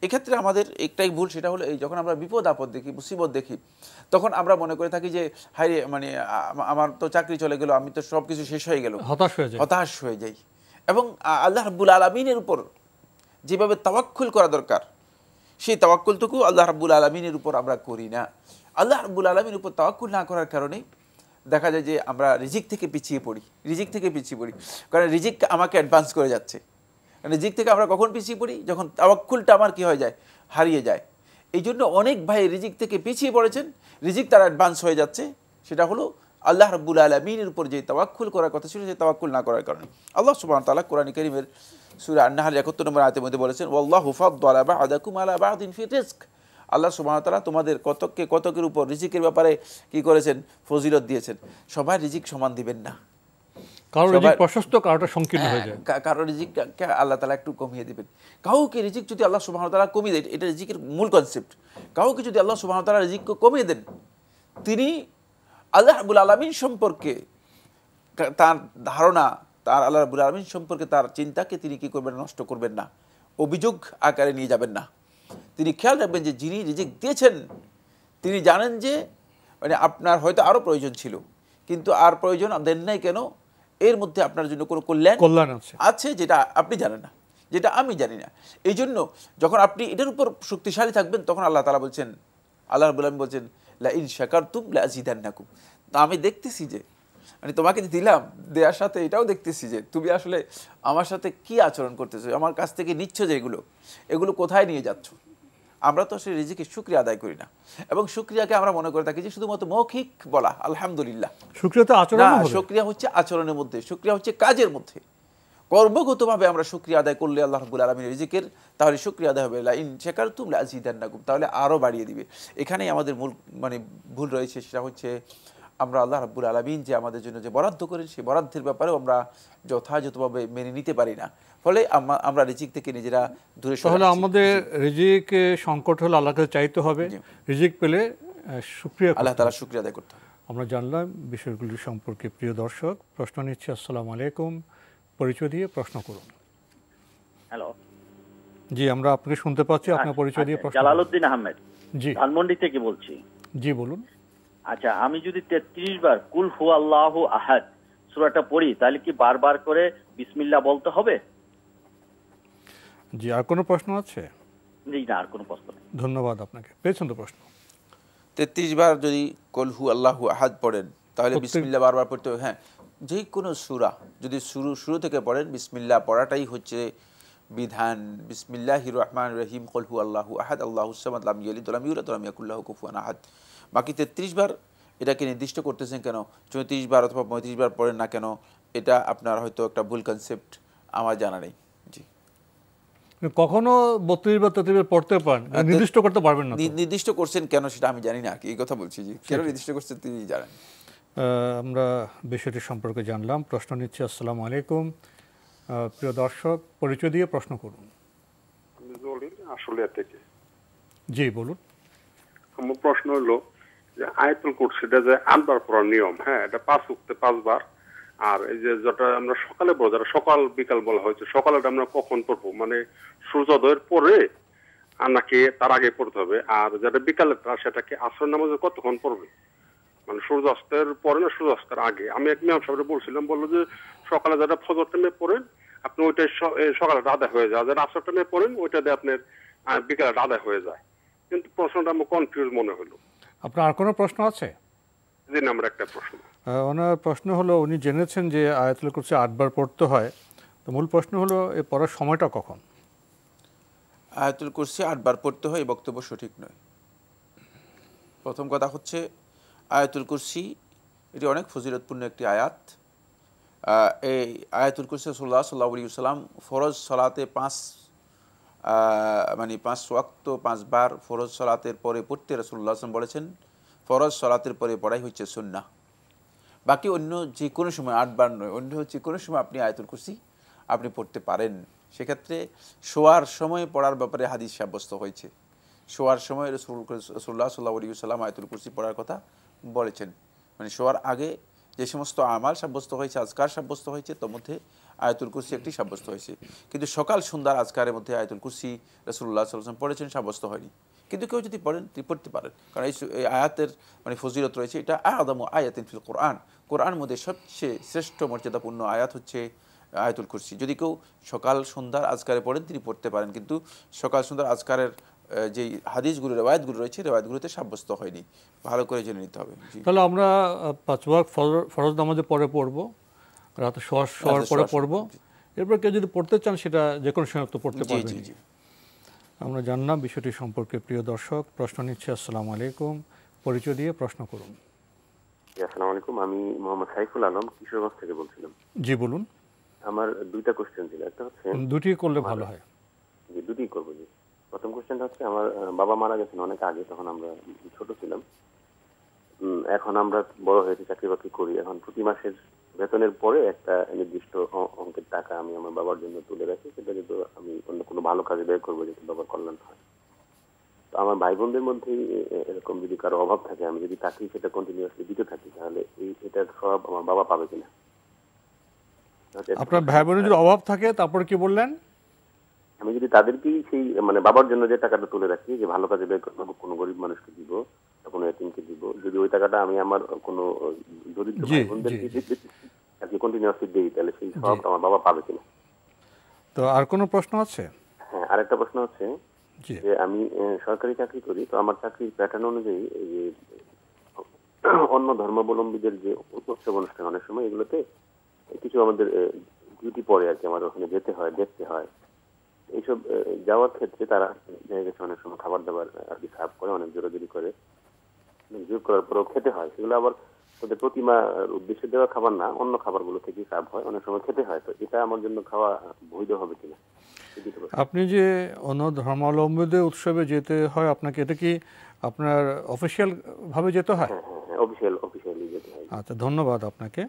এক্ষেত্রে আমাদের একটাই ভুল, সেটা হলো এই যখন আমরা বিপদ আপদ দেখি, মুসিবত দেখি, তখন আমরা মনে করে থাকি যে হায় মানে আমার তো চাকরি চলে গেল, আমি তো সব কিছু শেষ হয়ে গেল, হতাশ হয়ে যাই। এবং আল্লাহ রাব্বুল আলামিনের উপর যেভাবে তাওয়াক্কুল করা দরকার, সেই তাওয়াক্কুলটুকু আল্লাহ রাব্বুল আলামিনের উপর আমরা করি না। আল্লাহ রাব্বুল আলামিনের উপর তাওয়াক্কুল না করার কারণে দেখা যায় যে আমরা রিজিক থেকে পিছিয়ে পড়ি। কারণ রিজিক আমাকে অ্যাডভান্স করে যাচ্ছে। রিজিক থেকে আমরা কখন পিছিয়ে পড়ি? যখন তাওয়াক্কুলটা আমার কি হয়ে যায়, হারিয়ে যায়। এই জন্য অনেক ভাই রিজিক থেকে পিছিয়ে পড়েছেন, রিজিক তার অ্যাডভান্স হয়ে যাচ্ছে। সেটা হলো আল্লাহ রাব্বুল আলামিনের উপর যে তাওয়াক্কুল করার কথা ছিল, সেই তাওয়াক্কুল না করার কারণে। আল্লাহ সুবহানাহু ওয়া তাআলা কোরআন কারীমের সূরা আন-নাহল 71 নম্বর আয়াতের মধ্যে বলেছেন, ওয়াল্লাহু ফাদ্দালা বা'দাকুম আলা বা'দিন ফি রিজক। আল্লাহ সুবহানাহু ওয়া তাআলা তোমাদের কতকের উপর রিজিকের ব্যাপারে কি করেছেন, ফজিলত দিয়েছেন। সবাই রিজিক সমান দিবেন না, কারো রিজিক প্রশস্ত, কারোটা সংকীর্ণ হয়ে যায়। কারো রিজিককে আল্লাহ তাআলা একটু কমিয়ে দিবেন। কাউকে রিজিক যদি আল্লাহ সুবহানাহু ওয়া তাআলা কমিয়ে দেন, এটা রিজিকের মূল কনসেপ্ট। কাউকে যদি আল্লাহ সুবহানাহু ওয়া তাআলা রিজিককে কমিয়ে দেন, তিনি আল্লাহ রাব্বুল আলামিন সম্পর্কে তার ধারণা, তার আল্লাহ রাব্বুল আলামিন সম্পর্কে তার চিন্তাকে তিনি কি করবেন, নষ্ট করবেন না, অভিযোগ আকারে নিয়ে যাবেন না। তিনি খেয়াল রাখবেন যে যিনি রিজিক দিয়েছেন তিনি জানেন যে মানে আপনার হয়তো আরও প্রয়োজন ছিল, কিন্তু আর প্রয়োজন দেন নাই কেন? এর মধ্যে আপনার জন্য কোনো কল্যাণ আছে যেটা আপনি জানেন না, যেটা আমি জানি না। এই জন্য যখন আপনি এটার উপর শক্তিশালী থাকবেন, তখন আল্লাহ তাআলা বলছেন, আল্লাহ রাব্বুল আলামিন বলছেন, লা ইন শাকারতুম লা আযীদান্নাকুম। তা আমি দেখতেছি যে মানে তোমাকে দিলাম, দেওয়ার সাথে এটাও দেখতেছি যে তুমি আসলে আমার সাথে কি আচরণ করতেছো, আমার কাছ থেকে নিচ্ছ যে এগুলো কোথায় নিয়ে যাচ্ছ। আমরা তো আসলে রিজিকের শুকরিয়া আদায় করি না, এবং শুকরিয়াকে আমরা মনে করে থাকি যে শুধুমাত্র মৌখিক বলা আলহামদুলিল্লাহ। শুকরিয়া হচ্ছে আচরণের মধ্যে, শুকরিয়া হচ্ছে কাজের মধ্যে। কর্মগতভাবে আমরা শুকরিয়া আদায় করলে আল্লাহ রাব্বুল আলামিনের রিজিকের, তাহলে শুকরিয়া আদায় হবে লা ইন শাকারতুম লা আযীদান্নাকুম, তাহলে আরো বাড়িয়ে দিবে। এখানেই আমাদের মূল ভুল রয়েছে, সেটা হচ্ছে আমরা আল্লাহ রাব্বুল আলামিন যে আমাদের জন্য যে বরাদ্দ করেন, সেই বরাদ্দের ব্যাপারেও আমরা যথাযথভাবে মেনে নিতে পারি না, ফলে আমরা রিজিক থেকে নিজেরা দূরে সরে যাচ্ছি। তাহলে আমাদের রিজিক সংকট হলে আল্লাহকে চাইতে হবে, রিজিক পেলে শুকরিয়া, আল্লাহ তাআলা শুকরিয়া আদায় করতে হবে। আমরা জানলাম বিষয়গুলি সম্পর্কে। প্রিয় দর্শক, প্রশ্ন নিচ্ছি। আসসালামু আলাইকুম, পরিচয় দিয়ে প্রশ্ন করুন। হ্যালো, জি আমরা আপনাকে শুনতে পাচ্ছি, আপনার পরিচয় দিয়ে প্রশ্ন। জালালউদ্দিন আহমেদ, জি ধানমন্ডি থেকে বলছি। জি বলুন। আচ্ছা, আমি যদি 33 বার কুল হুয়াল্লাহু আহাদ সূরাটা পড়ি, তাহলে কি বারবার করে বিসমিল্লাহ বলতে হবে? জি, আর কোনো প্রশ্ন আছে? জি না, আর কোনো প্রশ্ন নেই। ধন্যবাদ আপনাকে। পেয়েছেন তো প্রশ্ন? 33 বার যদি কুল হুয়াল্লাহু আহাদ পড়েন, তাহলে বিসমিল্লাহ বারবার পড়তে হবে। হ্যাঁ, যে কোনো সূরা যদি শুরু থেকে পড়েন, বিসমিল্লাহ পড়াটাই হচ্ছে বিধান। বিসমিল্লাহির রহমানির রহিম, কুল হুয়াল্লাহু আহাদ আল্লাহুস সামাদ লাম ইয়ালিদ ওয়া লাম ইউলাদ ওয়া লাম ইয়াকুল লাহু কুফুয়ান আহাদ। বাকি 33 বার এটাকে নির্দিষ্ট করতেছেন কেন, 34 বার অথবা 35 বার পড়েন না কেন, এটা আপনার হয়তো একটা ভুল কনসেপ্ট, আমার জানা নেই। জি, কখনো 32 বা 33 বার পড়তে পারেন, নির্দিষ্ট করতে পারবেন না। নির্দিষ্ট করছেন কেন সেটা আমি জানি না, এই কথা বলছি। জি, কেন নির্দিষ্ট করছেন তিনি জানেন। আমরা বিষয়টি সম্পর্কে জানলাম। প্রশ্ন নিচ্ছি। আসসালামু আলাইকুম, প্রিয় দর্শক, পরিচয় দিয়ে প্রশ্ন করুন। আসলে থেকে জি বলুন। আমার প্রশ্ন হলো যে আয়াতুল কুরসিটা যে 8 বার পড়ার নিয়ম, হ্যাঁ এটা 5 ওয়াক্তে 5 বার, আর এই যে যেটা আমরা সকালে পড়ব, যেটা সকাল বিকাল বলা হয়েছে, সকালে আমরা কখন পড়বো, মানে সূর্যোদয়ের পরে আর নাকি তার আগে পড়তে হবে? আর যেটা বিকালেরটা সেটাকে আসর নামাজে কতক্ষণ পড়বে, মানে সূর্যাস্তের পরে না সূর্যাস্তের আগে? আমি এক ইমাম সাহেবকে বলছিলাম, বললো যে সকালে যেটা ফজর টাইমে পড়েন আপনি ওইটাই সকালে আদায় হয়ে যায়, যেটা আসর টাইমে পড়েন ওইটা দিয়ে আপনার বিকালে আদায় হয়ে যায়। কিন্তু প্রশ্নটা আমার কনফিউজ মনে হলো। আপনার আর কোনো প্রশ্ন আছে? জি না, আমার একটা প্রশ্ন। ওনার প্রশ্ন হলো, উনি জেনেছেন যে আয়াতুল কুরসি 8 বার পড়তে হয়, তো মূল প্রশ্ন হলো এ পড়ার সময়টা কখন? আয়াতুল কুরসি 8 বার পড়তে হয়, এই বক্তব্য সঠিক নয়। প্রথম কথা হচ্ছে আয়াতুল কুরসি এটি অনেক ফজিলতপূর্ণ একটি আয়াত। এই আয়াতুল কুরসি রাসূলুল্লাহ সাল্লাল্লাহু আলাইহি ওয়াসাল্লাম ফরজ সালাতে 5 ওয়াক্ত 5 বার ফরজ সালাতের পরে পড়তে রাসূলুল্লাহ সাল্লাল্লাহু আলাইহি ওয়াসাল্লাম বলেছেন। ফরজ সালাতের পরে পড়াই হচ্ছে সুন্নাহ। বাকি অন্য যে কোনো সময় 8 বার নয়, অন্য যে কোনো সময় আপনি আয়াতুল কুরসি আপনি পড়তে পারেন। সেক্ষেত্রে শোয়ার সময় পড়ার ব্যাপারে হাদিস সাব্যস্ত হয়েছে। শোয়ার সময় রাসূলুল্লাহ সাল্লাল্লাহু আলাইহি ওয়াসাল্লাম আয়াতুল কুরসি পড়ার কথা বলেছেন। মানে শোয়ার আগে যে সমস্ত আমাল সাব্যস্ত হয়েছে, আজকার সাব্যস্ত হয়েছে, তার মধ্যে আয়াতুল কুরসি একটি সাব্যস্ত হয়েছে। কিন্তু সকাল সন্ধ্যার আজকারের মধ্যে আয়াতুল কুরসি রাসূলুল্লাহ সাল্লাল্লাহু আলাইহি ওয়াসাল্লাম পড়েছেন, সাব্যস্ত হয়নি। কিন্তু কেউ যদি পড়েন তিনি পড়তে পারেন, কারণ এই আয়াতের মানে ফজিলত রয়েছে। এটা আযামু আয়াতিন ফিল কোরআন, কোরআনের মধ্যে সবচেয়ে শ্রেষ্ঠ মর্যাদাপূর্ণ আয়াত হচ্ছে আয়াতুল কুরসি। যদি কেউ সকাল সন্ধ্যার আজকারে পড়েন তিনি পড়তে পারেন, কিন্তু সকাল সন্ধ্যার আজকারের যে হাদিসগুলো রেওয়ায়াতগুলো রয়েছে, রেওয়ায়াতগুলোতে সাব্যস্ত হয়নি। ভালো করে জেনে নিতে হবে। তাহলে আমরা 5 ওয়াক্ত ফরজ নামাজে পরে পড়বো, রাতে শোয়ার পরে পড়বো। এরপর কেউ যদি পড়তে চান সেটা যে কোনো সময় তো পড়তে পারবেন। আমরা জানলাম বিষয়টি সম্পর্কে। প্রিয় দর্শক, প্রশ্ন নিচ্ছে। আসসালামু আলাইকুম, পরিচয় দিয়ে প্রশ্ন করুন। আসসালামু আলাইকুম, আমি মোহাম্মদ সাইফুল আলম, কিশোরগঞ্জ থেকে বলছিলাম। জি বলুন। আমার দুইটা কোশ্চেন ছিল। একটা হচ্ছে, দুটি করলে ভালো হয়। জি, দুটি করবো। জি, প্রথম কোশ্চেনটা হচ্ছে, আমার বাবা মারা গেছেন অনেক আগে, তখন আমরা ছোট ছিলাম। এখন আমরা বড় হয়েছি, চাকরি বাকরি করি। এখন প্রতি মাসের বেতনের পরে একটা নির্দিষ্ট অঙ্কের টাকা আমি আমার বাবার জন্য তুলে রাখি, সেটা কিন্তু আমি অন্য কোনো ভালো কাজে ব্যয় করবো, যাতে বাবার কল্যাণ হয়। তো আমার ভাই বোনদের মধ্যে এরকম যদি কারো অভাব থাকে, আমি যদি তাকে সেটা কন্টিনিউয়াসলি দিতে থাকি, তাহলে এটার সব আমার বাবা পাবে কিনা? আপনার ভাই বোনের যদি অভাব থাকে, তারপর কি বললেন? আমি যদি তাদেরকেই সেই মানে বাবার জন্য যে টাকাটা তুলে রাখি যে ভালো কাজে ব্যয় করবো, কোনো গরিব মানুষকে দিব, কোনো এতিমকে দিব, যদি ওই টাকাটা আমি আমার কোনো দরিদ্র ভাই বোনদেরকে কন্টিনিউয়াসলি দিই, তাহলে সেই সব আমার বাবা পাবে কিনা? তো আর কোনো প্রশ্ন আছে? হ্যাঁ, আরেকটা প্রশ্ন হচ্ছে যে আমি সরকারি চাকরি করি, তো আমার চাকরির প্যাটার্ন অনুযায়ী এই যে অন্য ধর্মাবলম্বীদের যে উৎসব অনুষ্ঠান অনেক সময় এগুলোতে কিছু আমাদের ডিউটি পড়ে আর কি, আমার ওখানে যেতে হয়, দেখতে হয়। এইসব যাওয়ার ক্ষেত্রে তারা দেখা গেছে অনেক সময় খাবার দাবার আর কি সার্ভ করে, অনেক জোরাজোরি করে, জোর করার পরেও খেতে হয়। সেগুলো আবার ওদের প্রতিমার উদ্দেশ্যে দেওয়া খাবার না, অন্য খাবারগুলো থেকেই সার্ভ হয়, অনেক সময় খেতে হয়। তো এটা আমার জন্য খাওয়া বৈধ হবে কিনা? আপনি যে অন্য ধর্মাবলম্বীদের উৎসবে যেতে হয় আপনাকে, এটা কি আপনার অফিসিয়াল ভাবে যেতে হয়? হ্যাঁ, অফিসিয়ালি যেতে হয়। আচ্ছা, ধন্যবাদ আপনাকে।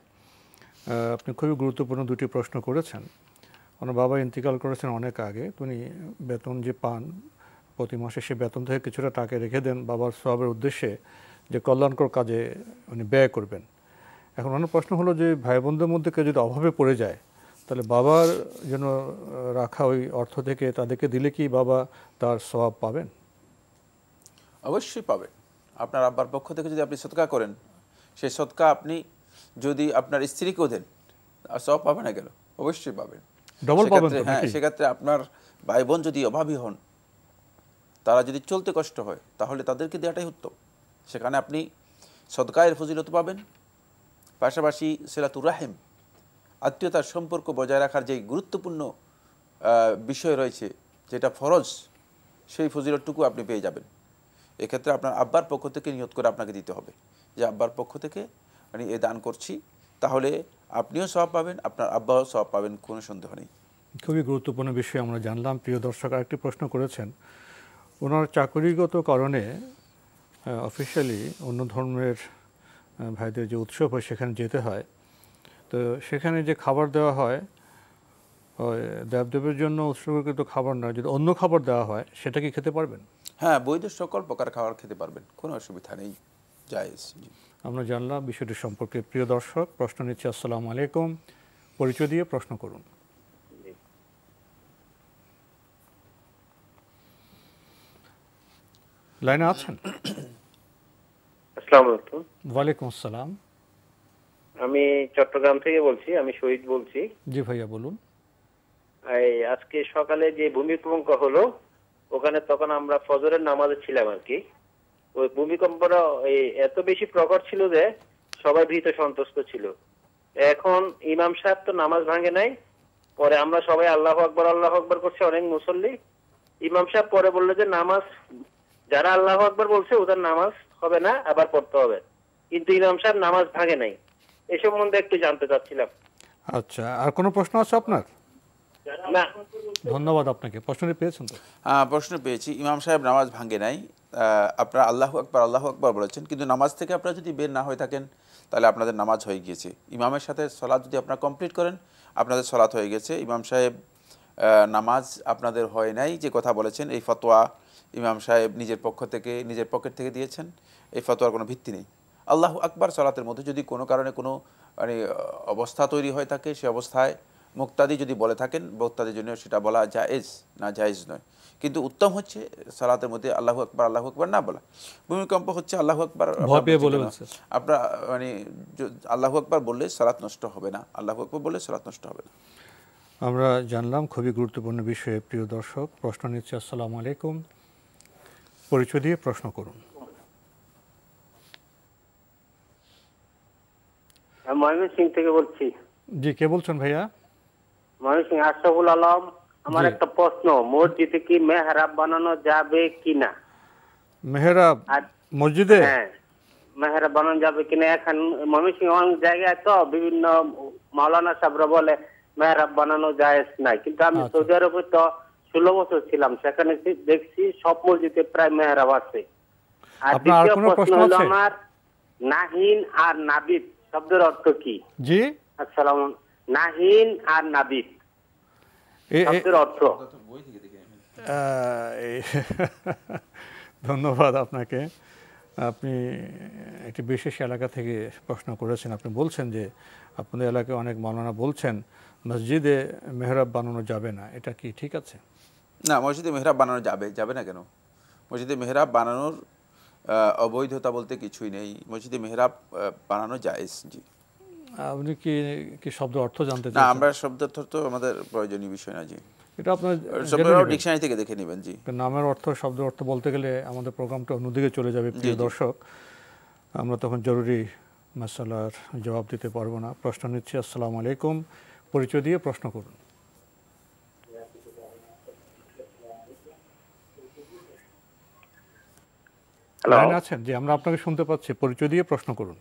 আপনি খুবই গুরুত্বপূর্ণ দুটি প্রশ্ন করেছেন। আমার বাবা ইন্তিকাল করেছেন অনেক আগে, তিনি বেতন যে পান প্রতি মাসে সে বেতন থেকে কিছুটা টাকা রেখে দেন বাবার সওয়াবের উদ্দেশ্যে, যে কল্যাণকর কাজে উনি ব্যয় করবেন। এখন অন্য প্রশ্ন হলো যে ভাই বোনদের মধ্যে কেউ যদি অভাবে পড়ে যায়, তাহলে বাবার জন্য রাখা ওই অর্থ থেকে তাদেরকে দিলে কি বাবা তার সওয়াব পাবেন? অবশ্যই পাবেন। আপনার আব্বার পক্ষ থেকে যদি আপনি সদকা করেন, সেই সদকা আপনি যদি আপনার স্ত্রীকেও দেন, আর সওয়াব পাবেন না কেন? অবশ্যই পাবেন, ডবল পাবেন। হ্যাঁ, সেক্ষেত্রে আপনার ভাই বোন যদি অভাবী হন, তারা যদি চলতে কষ্ট হয়, তাহলে তাদেরকে দেওয়াটাই উত্তম। সেখানে আপনি সদকায়ের ফজিলত পাবেন, পাশাপাশি সিলাতুর রাহিম, আত্মীয়তার সম্পর্ক বজায় রাখার যে গুরুত্বপূর্ণ বিষয় রয়েছে, যেটা ফরজ, সেই ফজিলতটুকু আপনি পেয়ে যাবেন। এক্ষেত্রে আপনার আব্বার পক্ষ থেকে নিয়ত করে আপনাকে দিতে হবে যে আব্বার পক্ষ থেকে আমি এ দান করছি, তাহলে আপনিও সওয়াব পাবেন, আপনার আব্বাও সওয়াব পাবেন, কোনো সন্দেহ নেই। খুবই গুরুত্বপূর্ণ বিষয় আমরা জানলাম। প্রিয় দর্শক আরেকটি প্রশ্ন করেছেন, ওনার চাকরিগত কারণে অফিসিয়ালি অন্য ধর্মের ভাইদের যে উৎসব হয় সেখানে যেতে হয়, তো সেখানে যে খাবার দেওয়া হয় দেবদেবের জন্য উৎসর্গকৃত খাবার নয়, যদি অন্য খাবার দেওয়া হয় সেটা কি খেতে পারবেন? হ্যাঁ, বৈধ সকল প্রকার খাবার খেতে পারবেন, কোনো অসুবিধা নেই, জায়েজ। আমরা জানলাম বিষয়টি সম্পর্কে। প্রিয় দর্শক, প্রশ্ন নিচ্ছি। আসসালামু আলাইকুম, পরিচয় দিয়ে প্রশ্ন করুন। লাইনে আছেন? আসসালামু আলাইকুম। ওয়ালাইকুম আসসালাম। আমি চট্টগ্রাম থেকে বলছি, আমি শহীদ বলছি। জি ভাইয়া বলুন। আজকে সকালে যে ভূমিকম্প হলো, ওখানে তখন আমরা ফজরের নামাজে ছিলাম আর কি। ওই ভূমিকম্পটা এত বেশি প্রকট ছিল যে সবাই ভীত সন্ত্রস্ত ছিল। এখন ইমাম সাহেব তো নামাজ ভাঙে নাই, পরে আমরা সবাই আল্লাহু আকবার করছি, অনেক মুসল্লি। ইমাম সাহেব পরে বললো যে নামাজ যারা আল্লাহু আকবার বলছে ওদের নামাজ হবে না, আবার পড়তে হবে, কিন্তু ইমাম সাহেব নামাজ ভাঙে নাই। এই সম্বন্ধে একটু জানতে চাচ্ছিলাম। আচ্ছা, আর কোনো প্রশ্ন আছে আপনার? না, ধন্যবাদ আপনাকে। প্রশ্নটি পেয়েছেন তো? হ্যাঁ, প্রশ্ন পেয়েছি। ইমাম সাহেব নামাজ ভাঙে নাই, আপনারা আল্লাহু আকবার বলেছেন, কিন্তু নামাজ থেকে আপনারা যদি বের না হয়ে থাকেন তাহলে আপনাদের নামাজ হয়ে গিয়েছে। ইমামের সাথে সলাৎ যদি আপনারা কমপ্লিট করেন, আপনাদের সলাৎ হয়ে গেছে। ইমাম সাহেব নামাজ আপনাদের হয় নাই যে কথা বলেছেন, এই ফতোয়া ইমাম সাহেব নিজের পকেট থেকে দিয়েছেন, এই ফতোয়ার কোনো ভিত্তি নেই। আল্লাহু আকবার সলাতের মধ্যে যদি কোনো কারণে কোনো অবস্থা তৈরি হয়ে থাকে, সে অবস্থায় মুক্তাদি যদি বলে থাকেন, মুক্তাদির জন্য সেটা বলা জায়েজ, না জায়েজ নয়। কিন্তু উত্তম হচ্ছে সালাতের মধ্যে আল্লাহু আকবার না বলা। ভূমিকম্প হচ্ছে আল্লাহু আকবার আপনার আল্লাহু আকবার বললে সালাত নষ্ট হবে না, আল্লাহু আকবার বললে সালাত নষ্ট হবে না। আমরা জানলাম খুবই গুরুত্বপূর্ণ বিষয়ে। প্রিয় দর্শক, প্রশ্ন নিচ্ছে। আসসালামু আলাইকুম, পরিচয় দিয়ে প্রশ্ন করুন। ময়মনসিং থেকে বলছি। জি, কে বলছেন ভাইয়া? ময়মনসিং আশরাফুল আলম। আমার একটা প্রশ্ন, মসজিদে কি মেহরাব বানানো যাবে কিনা? মেহরাব মসজিদে? হ্যাঁ, মেহরাব বানানো যাবে কিনা। এখন ময়মনসিং অনেক জায়গায় তো বিভিন্ন মাওলানা সাহেবরা বলে মেহরাব বানানো জায়েজ নাই, কিন্তু আমি সৌদি আরবে তো 16 বছর ছিলাম, সেখানে দেখছি সব মসজিদে প্রায় মেহরাব আছে। আর দ্বিতীয় প্রশ্ন হলো আমার, নাহিন আর নাবিদ শব্দের অর্থ কি? জি, আসসালামু নাহিন আর নাবিদ শব্দের অর্থ? ধন্যবাদ আপনাকে। আপনি একটি বিশেষ এলাকা থেকে প্রশ্ন করেছেন। আপনি বলছেন যে আপনাদের এলাকায় অনেক মাওলানা বলছেন মসজিদে মেহরাব বানানো যাবে না, এটা কি ঠিক আছে? না, মসজিদে মেহরাব বানানো যাবে, যাবে না কেন? মসজিদে মেহরাব বানানোর অবৈধতা বলতে কিছুই নেই, মসজিদে মেহরাব বানানো জায়েজ। জি। আপনি কি শব্দ অর্থ জানতে চান? না, আমরা শব্দ অর্থ তো আমাদের প্রয়োজনীয় বিষয় না। জি, এটা আপনার ডিকশনারি থেকে দেখে নেবেন। জি, নামের অর্থ শব্দ অর্থ বলতে গেলে আমাদের প্রোগ্রামটা অন্যদিকে চলে যাবে প্রিয় দর্শক, আমরা তখন জরুরি মাসালার জবাব দিতে পারবো না। প্রশ্ন নিচ্ছি। আসসালামু আলাইকুম, পরিচয় দিয়ে প্রশ্ন করুন। লাইনে আছেন? জি, আমরা আপনাকে শুনতে পাচ্ছি, পরিচয় দিয়ে প্রশ্ন করুন।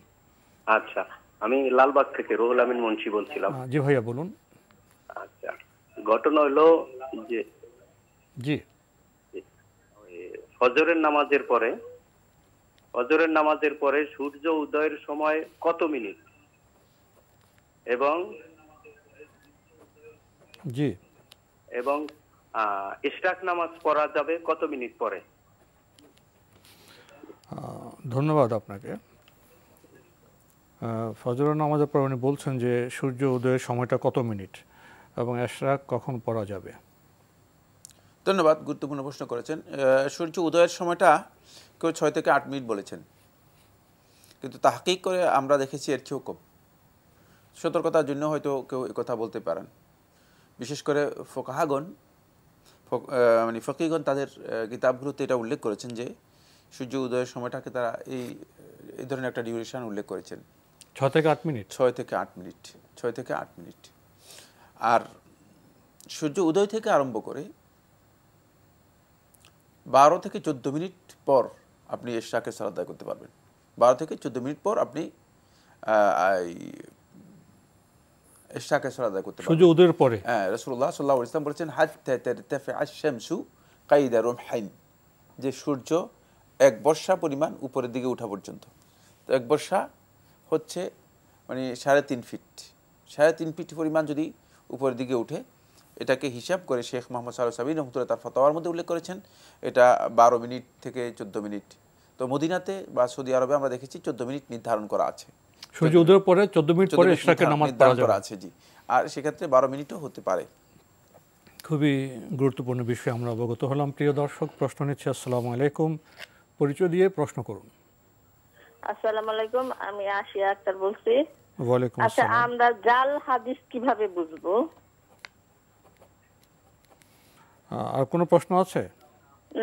আচ্ছা, আমি লালবাগ থেকে রুহুল আমিন মুন্সি বলছিলাম। জি ভাইয়া বলুন। আচ্ছা, ঘটনা হলো যে জি ফজরের নামাজের পরে সূর্য উদয়ের সময় কত মিনিট এবং জি এবং ইশরাক নামাজ পড়া যাবে কত মিনিট পরে? ধন্যবাদ আপনাকে। ফজরের নামাজের পর উনি বলছেন যে সূর্য উদয়ের সময়টা কত মিনিট এবং ইশরাক কখন পড়া যাবে। ধন্যবাদ, গুরুত্বপূর্ণ প্রশ্ন করেছেন। সূর্য উদয়ের সময়টা কেউ 6 থেকে 8 মিনিট বলেছেন, কিন্তু তাহকিক করে আমরা দেখেছি এর চেয়েও কম। সতর্কতার জন্য হয়তো কেউ কথা বলতে পারেন, বিশেষ করে ফোকাহাগণ মানে ফকিগণ তাদের কিতাবগুলোতে এটা উল্লেখ করেছেন যে সূর্য উদয়ের সময়টাকে তারা এই ধরনের একটা ডিউরেশন উল্লেখ করেছেন, 6 থেকে 8 মিনিট। 6 থেকে 8 মিনিট। আর সূর্য উদয় থেকে আরম্ভ করে 12 থেকে 14 মিনিট পর আপনি ইশরাকের সালাত আদায় করতে পারবেন। 12 থেকে 14 মিনিট পর আপনি ইশরাকের সালাত আদায় করতে পারবেন সূর্য উদয়ের পরে। হ্যাঁ, রাসূলুল্লাহ সাল্লাল্লাহু আলাইহি ওয়াসাল্লাম বলেছেন হাত্তা তারতাফিআ আশ-শামসু কাইদা রুমহাইন, যে সূর্য এক বর্ষা পরিমাণ উপরের দিকে ওঠা পর্যন্ত। তো এক বর্ষা হচ্ছে মানে 3.5 ফিট, 3.5 ফিট পরিমাণ যদি উপরের দিকে উঠে, এটাকে হিসাব করে শেখ মোহাম্মদ সালেহ সাবির রহমতুল্লাহ তার ফতোয়ার মধ্যে উল্লেখ করেছেন এটা 12 মিনিট থেকে 14 মিনিট। তো মদিনাতে বা সৌদি আরবে আমরা দেখেছি 14 মিনিট নির্ধারণ করা আছে, সূর্য উদয়ের পরে 14 মিনিট পরে ইশরাকের নামাজ পড়া যাবে আছে। জি, আর সেক্ষেত্রে 12 মিনিটও হতে পারে। খুবই গুরুত্বপূর্ণ বিষয় আমরা অবগত হলাম। প্রিয় দর্শক, প্রশ্ন নিচ্ছি। আসসালামু আলাইকুম, পরিচয় দিয়ে প্রশ্ন করুন। আসসালামু আলাইকুম, আমি আশিয়া আক্তার বলছি। ওয়ালাইকুম আচ্ছা, আসসালাম। আমরা জাল হাদিস কিভাবে বুঝবো? আর কোনো প্রশ্ন আছে?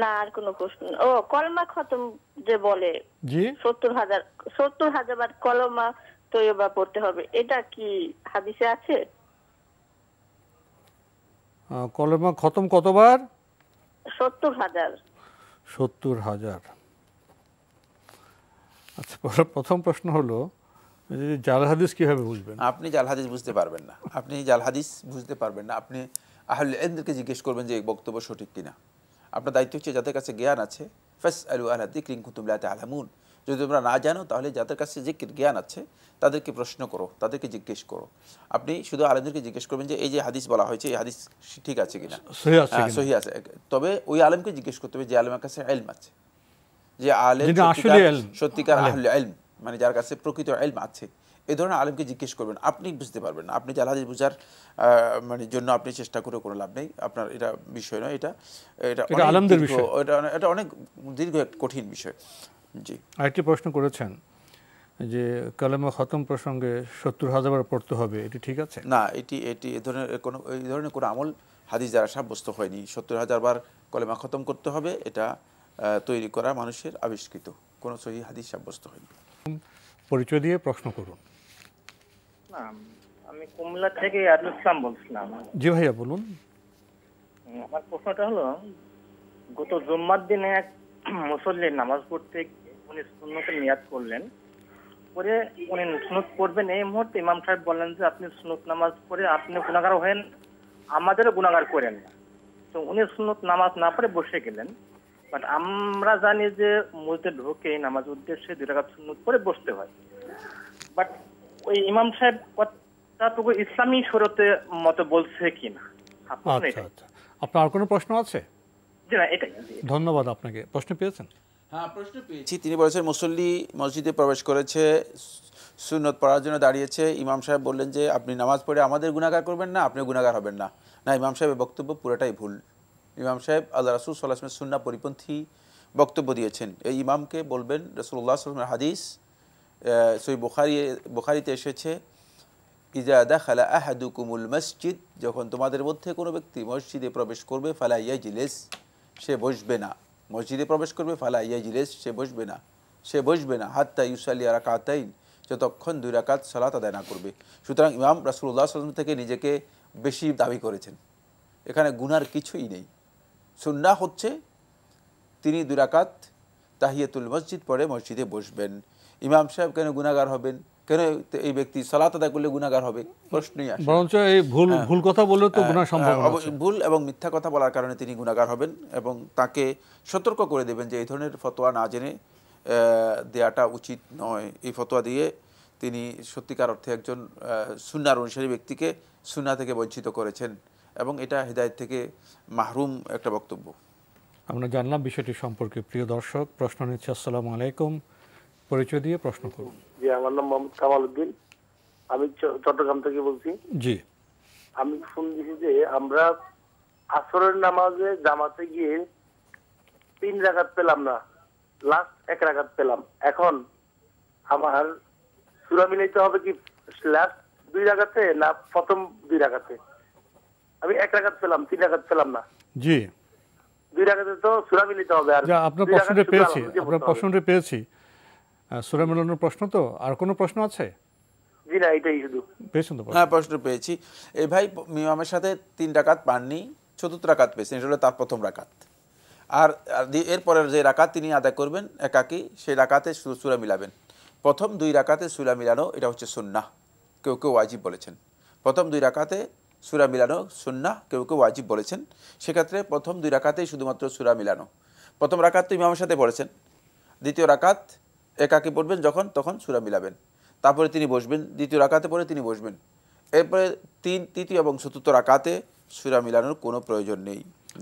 না, আর কোনো প্রশ্ন। ও, কলমা খতম যে বলে জি 70,000 বার কলমা তৈয়বা পড়তে হবে, এটা কি হাদিসে আছে? কলমা খতম কতবার? 70,000। 70,000। আচ্ছা, প্রথম প্রশ্ন হলো জাল হাদিস কিভাবে বুঝবেন? আপনি জাল হাদিস বুঝতে পারবেন না, আপনি আহলে ইলমদেরকে জিজ্ঞেস করবেন যে এই বক্তব্য সঠিক কিনা। আপনার দায়িত্ব হচ্ছে যাদের কাছে জ্ঞান আছে, ফাসআলু আহলা যিকরি ইন কুনতুম লা তা'লামুন, যদি তোমরা না জানো তাহলে যাদের কাছে জিকির জ্ঞান আছে তাদেরকে প্রশ্ন করো, তাদেরকে জিজ্ঞেস করো। আপনি শুধু আলেমদেরকে জিজ্ঞেস করবেন যে এই যে হাদিস বলা হয়েছে এই হাদিস ঠিক আছে কিনা, সহি আছে, তবে ওই আলেমকে জিজ্ঞেস করতে হবে যে আলেমের কাছে ইলম আছে, যে আলেম সত্যিকার আহলে ইলম, মানে যার কাছে প্রকৃত ইলম আছে, এই ধরনের আলেমকে জিজ্ঞেস করবেন। আপনি বুঝতে পারবেন না, আপনি জাল হাদিস বুঝার মানে জন্য আপনি চেষ্টা করে কোনো লাভ নেই, আপনার এটা বিষয় নয়, এটা অনেক দীর্ঘ কঠিন বিষয়। জি, আরেকটি প্রশ্ন করেছেন যে কালেমা খতম প্রসঙ্গে 70,000 বার পড়তে হবে, এটি ঠিক আছে? না, এটি এই ধরনের কোনো আমল হাদিস দ্বারা সাব্যস্ত হয়নি। 70,000 বার কলেমা খতম করতে হবে, এটা তৈরি করা মানুষের আবিষ্কৃত, কোনো সহিহ হাদিস সাব্যস্ত হয়নি। পরিচয় দিয়ে প্রশ্ন করুন। আমি কুমিল্লা থেকে আদিল ইসলাম বলছিলাম। জি ভাইয়া বলুন। আমার প্রশ্নটা হলো, গত জুম্মার দিনে এক মুসল্লি নামাজ পড়তে উনি সুন্নতের নিয়াত করলেন, পরে উনি সুন্নত পড়বেন, এই মুহূর্তে ইমাম সাহেব বললেন যে আপনি সুন্নত নামাজ পড়ে আপনি গুনাহগার হয়েন, আমাদেরও গুনাহগার করেন না। তো উনি সুন্নত নামাজ না পড়ে বসে গেলেন, বাট আমরা জানি যে মসজিদে ঢুকে নামাজ উদ্দেশ্যে 2 রাকাত সুন্নত পড়ে বসতে হয়, বাট ওই ইমাম সাহেব কতটুকু ইসলামী শরীয়তে মত বলছে কিনা। আচ্ছা, আপনার আর কোনো প্রশ্ন আছে? জি না, এটাই। ধন্যবাদ আপনাকে। প্রশ্ন পেয়েছেন? হ্যাঁ, প্রশ্ন পেয়েছি। তিনি বলেছেন মুসল্লি মসজিদে প্রবেশ করেছে, সুন্নত পড়ার জন্য দাঁড়িয়েছে, ইমাম সাহেব বললেন যে আপনি নামাজ পড়ে আমাদের গুনাহগার করবেন না, আপনি গুনাহগার হবেন না। না, ইমাম সাহেবের বক্তব্য পুরোটাই ভুল, ইমাম সাহেব আল্লাহ রাসূল সাল্লাল্লাহু আলাইহি ওয়াসাল্লামের সুন্নাহ পরিপন্থী বক্তব্য দিয়েছেন, এই ইমামকে বলবেন রাসূলুল্লাহ সাল্লাল্লাহু আলাইহি ওয়াসাল্লামের হাদিস সহিহ বুখারীতে এসেছে, ইজা দাখালা আহাদুকুমুল মসজিদ, যখন তোমাদের মধ্যে কোনো ব্যক্তি মসজিদে প্রবেশ করবে, ফালা ইয়াজলিস, সে বসবে না। মসজিদে প্রবেশ করবে, ফালা ইয়াজলিস, সে বসবে না হাত্তা ইউসাল্লি রাকাতাইন, যতক্ষণ 2 রাকাত সালাত আদায় না করবে। সুতরাং ইমাম রাসূলুল্লাহ সাল্লাল্লাহু আলাইহি ওয়াসাল্লাম থেকে নিজেকে বেশি দাবি করেছেন, এখানে গুনার কিছুই নেই। সুন্নাহ হচ্ছে তিনি 2 রাকাত তাহিয়াতুল মসজিদ পড়ে মসজিদে বসবেন। ইমাম সাহেব কেন গুনাহগার হবেন? কেন এই ব্যক্তি সালাত আদায় করলে গুনাহগার হবে? প্রশ্নই আসে। বরঞ্চ এই ভুল কথা বললে তো গুনাহ সম্ভব আছে। ভুল এবং মিথ্যা কথা বলার কারণে তিনি গুনাহগার হবেন এবং তাকে সতর্ক করে দেবেন যে এই ধরনের ফতোয়া না জেনে দেয়াটা উচিত নয়। এই ফতোয়া দিয়ে তিনি সত্যিকার অর্থে একজন সুন্নাহর অনুসারী ব্যক্তিকে সুন্নাহ থেকে বঞ্চিত করেছেন এবং এটা হিদায়াত থেকে মাহরুম একটা বক্তব্য। আমরা জানলাম বিষয়টি সম্পর্কে। প্রিয় দর্শক, প্রশ্ন নিচ্ছে। আসসালামু আলাইকুম, পরিচয় দিয়ে প্রশ্ন করুন। জি, আমার নাম মোহাম্মদ কামাল উদ্দিন, আমি চট্টগ্রাম থেকে বলছি। জি, আমি শুনছি যে আমরা আসরের নামাজে জামাতে গিয়ে 3 রাকাত পেলাম না, লাস্ট 1 রাকাত পেলাম। এখন আমার সূরা মিলাইতে হবে কি লাস্ট 2 রাকাতে না প্রথম 2 রাকাতে? আমি 1 রাকাত পেলাম, 3 রাকাত পেলাম না। জি, 2 রাকাতে তো সূরা মিলাইতে হবে। আর আপনার প্রশ্নটা পেয়েছি সূরা মিলানোর প্রশ্ন। তো আর কোনো প্রশ্ন আছে? জি না, এটাই শুধু পেয়েছেন তো? হ্যাঁ, প্রশ্ন পেয়েছি। এই ভাই ইমামের সাথে 3 রাকাত পাননি, 4th রাকাত পেয়েছেন, এটা হলো তার প্রথম রাকাত। আর এরপরের যে রাকাত তিনি আদায় করবেন একাকী, সেই রাকাতে সূরা মিলাবেন। প্রথম 2 রাকাতে সূরা মিলানো এটা হচ্ছে সুন্নাহ, কেউ কেউ ওয়াজিব বলেছেন। প্রথম 2 রাকাতে সূরা মিলানো সুন্নাহ, কেউ কেউ ওয়াজিব বলেছেন। সেক্ষেত্রে প্রথম 2 রাকাতেই শুধুমাত্র সূরা মিলানো। প্রথম রাকাত তো ইমামের সাথে পড়েছেন, দ্বিতীয় রাকাত একাকী পড়বেন যখন, তখন সূরা মিলাবেন। তারপরে তিনি বসবেন, দ্বিতীয় রাকাতে পড়ে তিনি বসবেন। এরপরে 3, 3 এবং 4th রাকাতে সূরা মিলানোর কোনো প্রয়োজন নেই,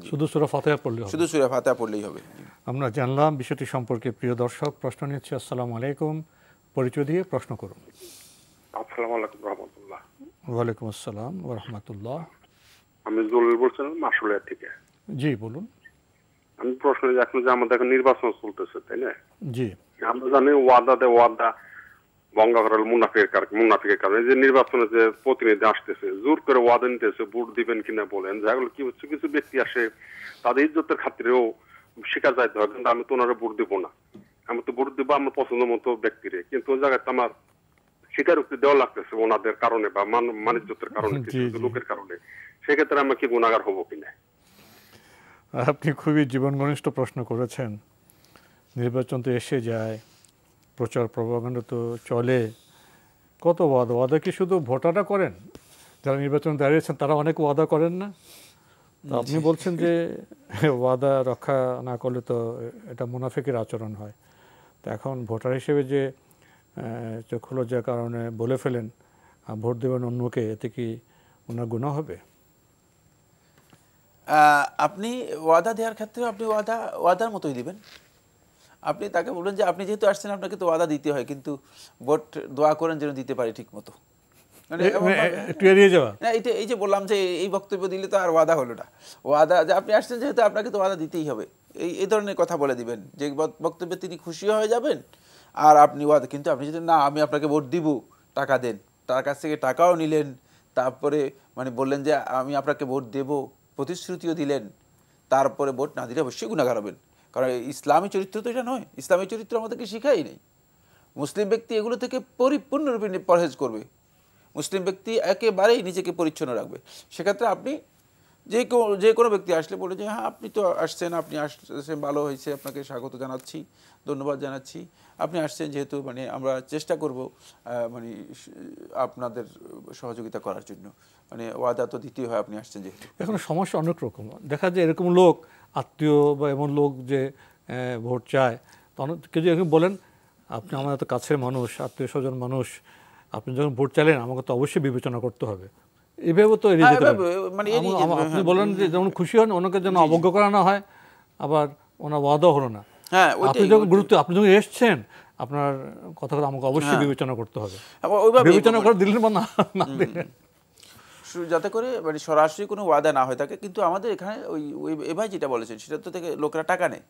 শুধু সূরা ফাতিহা পড়লেই হবে। শুধু সূরা ফাতিহা পড়লেই হবে। আমরা জানলাম বিষয়টি সম্পর্কে। প্রিয় দর্শক, প্রশ্ন নিচ্ছে। আসসালামু আলাইকুম, পরিচয় দিয়ে প্রশ্ন করুন। আসসালামু আলাইকুম রাহমাতুল্লাহ। ওয়ালাইকুম আসসালাম ওয়া রাহমাতুল্লাহ। আমি জলিল বলছিলাম আশুলিয়া থেকে। জি, বলুন। আমি প্রশ্ন এখন যে আমাদের এখন নির্বাচন চলতেছে, তাই না? জি, আমরা জানি ওয়াদা ভঙ্গ করার মুনাফিকের কারণে যে নির্বাচনে যে প্রতিনিধি আসতেছে জোর করে ওয়াদা নিতেছে ভোট দিবেন কিনা বলেন, যেগুলো কি হচ্ছে কিছু ব্যক্তি আসে তাদের ইজ্জতের খাতিরেও শিকার যাইতে হয়, কিন্তু আমি তো ওনারা ভোট দিব না, আমি তো ভোট দিব আমার পছন্দ মতো ব্যক্তিরে, কিন্তু ওই জায়গায় আমার স্বীকারোক্তি দেওয়া লাগতেছে ওনাদের কারণে বা মানিজ্যতের কারণে, কিছু লোকের কারণে। সেক্ষেত্রে আমি কি গুনাহগার হবো কিনা? আপনি খুবই জীবন ঘনিষ্ঠ প্রশ্ন করেছেন। নির্বাচন তো এসে যায়, প্রচার প্রপাগান্ডা তো চলে, কত ওয়াদা কি শুধু ভোটাররা করেন? যারা নির্বাচন দাঁড়িয়েছেন তারা অনেক ওয়াদা করেন না? তো আপনি বলছেন যে ওয়াদা রক্ষা না করলে তো এটা মুনাফিকের আচরণ হয়। তো এখন ভোটার হিসেবে যে চক্ষু লজ্জার কারণে বলে ফেলেন ভোট দেবেন অন্যকে, এতে কি ওনার গুনাহ হবে? আপনি ওয়াদা দেওয়ার ক্ষেত্রে আপনি ওয়াদার মতোই দিবেন। আপনি তাকে বলবেন যে আপনি যেহেতু আসছেন আপনাকে তো ওয়াদা দিতে হয়, কিন্তু ভোট দোয়া করেন যেন দিতে পারি ঠিক মতো। এই যে বললাম যে এই বক্তব্য দিলে তো আর ওয়াদা হলো না। ওয়াদা যে আপনি আসছেন যেহেতু আপনাকে তো ওয়াদা দিতেই হবে, এই ধরনের কথা বলে দিবেন যে বক্তব্যে তিনি খুশি হয়ে যাবেন। আর আপনি ওয়াদা, কিন্তু আপনি যদি না আমি আপনাকে ভোট দিব, টাকা দেন, তার কাছ থেকে টাকাও নিলেন, তারপরে মানে বললেন যে আমি আপনাকে ভোট দেব, প্রতিশ্রুতিও দিলেন, তারপরে ভোট না দিলে অবশ্যই গুনাহগার হবেন। কারণ ইসলামী চরিত্র তো এটা নয়, ইসলামী চরিত্র আমাদেরকে শিখাই নেই। মুসলিম ব্যক্তি এগুলো থেকে পরিপূর্ণরূপে পরহেজ করবে, মুসলিম ব্যক্তি একেবারেই নিজেকে পরিচ্ছন্ন রাখবে। সেক্ষেত্রে আপনি যে কোনো ব্যক্তি আসলে বলে যে হ্যাঁ আপনি তো আসছেন, আপনি আসছেন ভালো হয়েছে, আপনাকে স্বাগত জানাচ্ছি, ধন্যবাদ জানাচ্ছি, আপনি আসছেন যেহেতু মানে আমরা চেষ্টা করব মানে আপনাদের সহযোগিতা করার জন্য, মানে ওয়াদা তো দিতেই হয় আপনি আসছেন যেহেতু। এখন সমস্যা অনেক রকম দেখা যায়, এরকম লোক আত্মীয় বা এমন লোক যে ভোট চায়, তখন কেউ এরকম বলেন আপনি আমার এত কাছের মানুষ, আত্মীয় স্বজন মানুষ, আপনি যখন ভোট চাইলেন আমাকে তো অবশ্যই বিবেচনা করতে হবে, এভাবে তো এড়িয়ে যেতে হবে। আপনি বলেন যে যেমন খুশি হন ওনাকে যেন অবজ্ঞা করা না হয়, আবার ওনার ওয়াদা হলো না। আপনি যখন আপনি যখন এসছেন আপনার কথা আমাকে অবশ্যই বিবেচনা করতে হবে, বিবেচনা করে দিলেন বা না দিলেন। যাতে করে মানে সরাসরি কোনো ওয়াদা না হয়ে থাকে। কিন্তু আমাদের এখানে ওই এভাবে যেটা বলেছেন সেটা তো থেকে লোকেরা টাকা নেয়,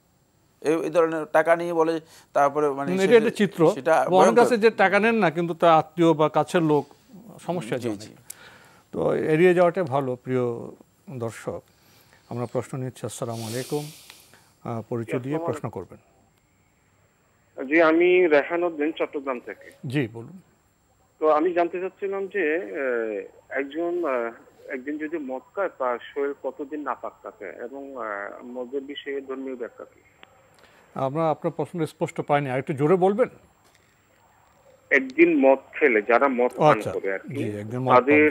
এই ধরনের টাকা নিয়ে বলে, তারপরে মানে এটা একটা চিত্র, অনেক কাছে যে টাকা নেন না কিন্তু তার আত্মীয় বা কাছের লোক সমস্যা যায়, তো এড়িয়ে যাওয়াটা ভালো। প্রিয় দর্শক, আমরা প্রশ্ন নিচ্ছি। আসসালামু আলাইকুম, পরিচয় দিয়ে প্রশ্ন করবেন। জি, আমি রেহান উদ্দিন, চট্টগ্রাম থেকে। জি বলুন। তো আমি জানতে চাচ্ছিলাম যে একদিন যদি মদ খায় তার শরীর কতদিন নাপাক থাকে এবং মদের বিষয়ে ধর্মীয় ব্যাখ্যা কি? আমরা আপনার প্রশ্ন স্পষ্ট পাইনি, আর একটু জোরে বলবেন। একদিন মদ খেলে, যারা মদ পান করে আর কি, তাদের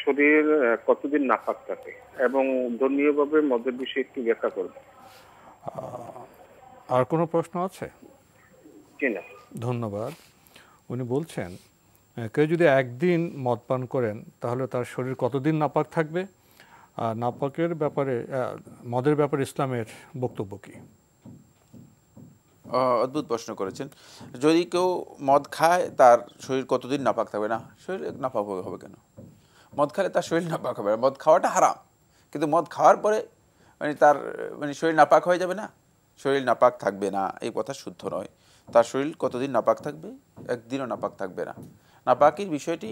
শরীর কতদিন নাপাক থাকে এবং ধর্মীয়ভাবে মদের বিষয়ে একটু ব্যাখ্যা করবেন। আর কোনো প্রশ্ন আছে? জি না, ধন্যবাদ। উনি বলছেন কেউ যদি একদিন মদ পান করেন তাহলে তার শরীর কতদিন নাপাক থাকবে, আর নাপাকের ব্যাপারে মদের ব্যাপারে ইসলামের বক্তব্য কি? অদ্ভুত প্রশ্ন করেছেন। যদি কেউ মদ খায় তার শরীর কতদিন নাপাক থাকবে? না, শরীর নাপাক হবে কেন? মদ খেলে তার শরীর নাপাক হবে না। মদ খাওয়াটা হারাম, কিন্তু মদ খাওয়ার পরে মানে তার মানে শরীর নাপাক হয়ে যাবে না, শরীর নাপাক থাকবে না এই কথা শুদ্ধ নয়। তার শরীর কতদিন নাপাক থাকবে? একদিনও নাপাক থাকবে না। নাপাকির বিষয়টি,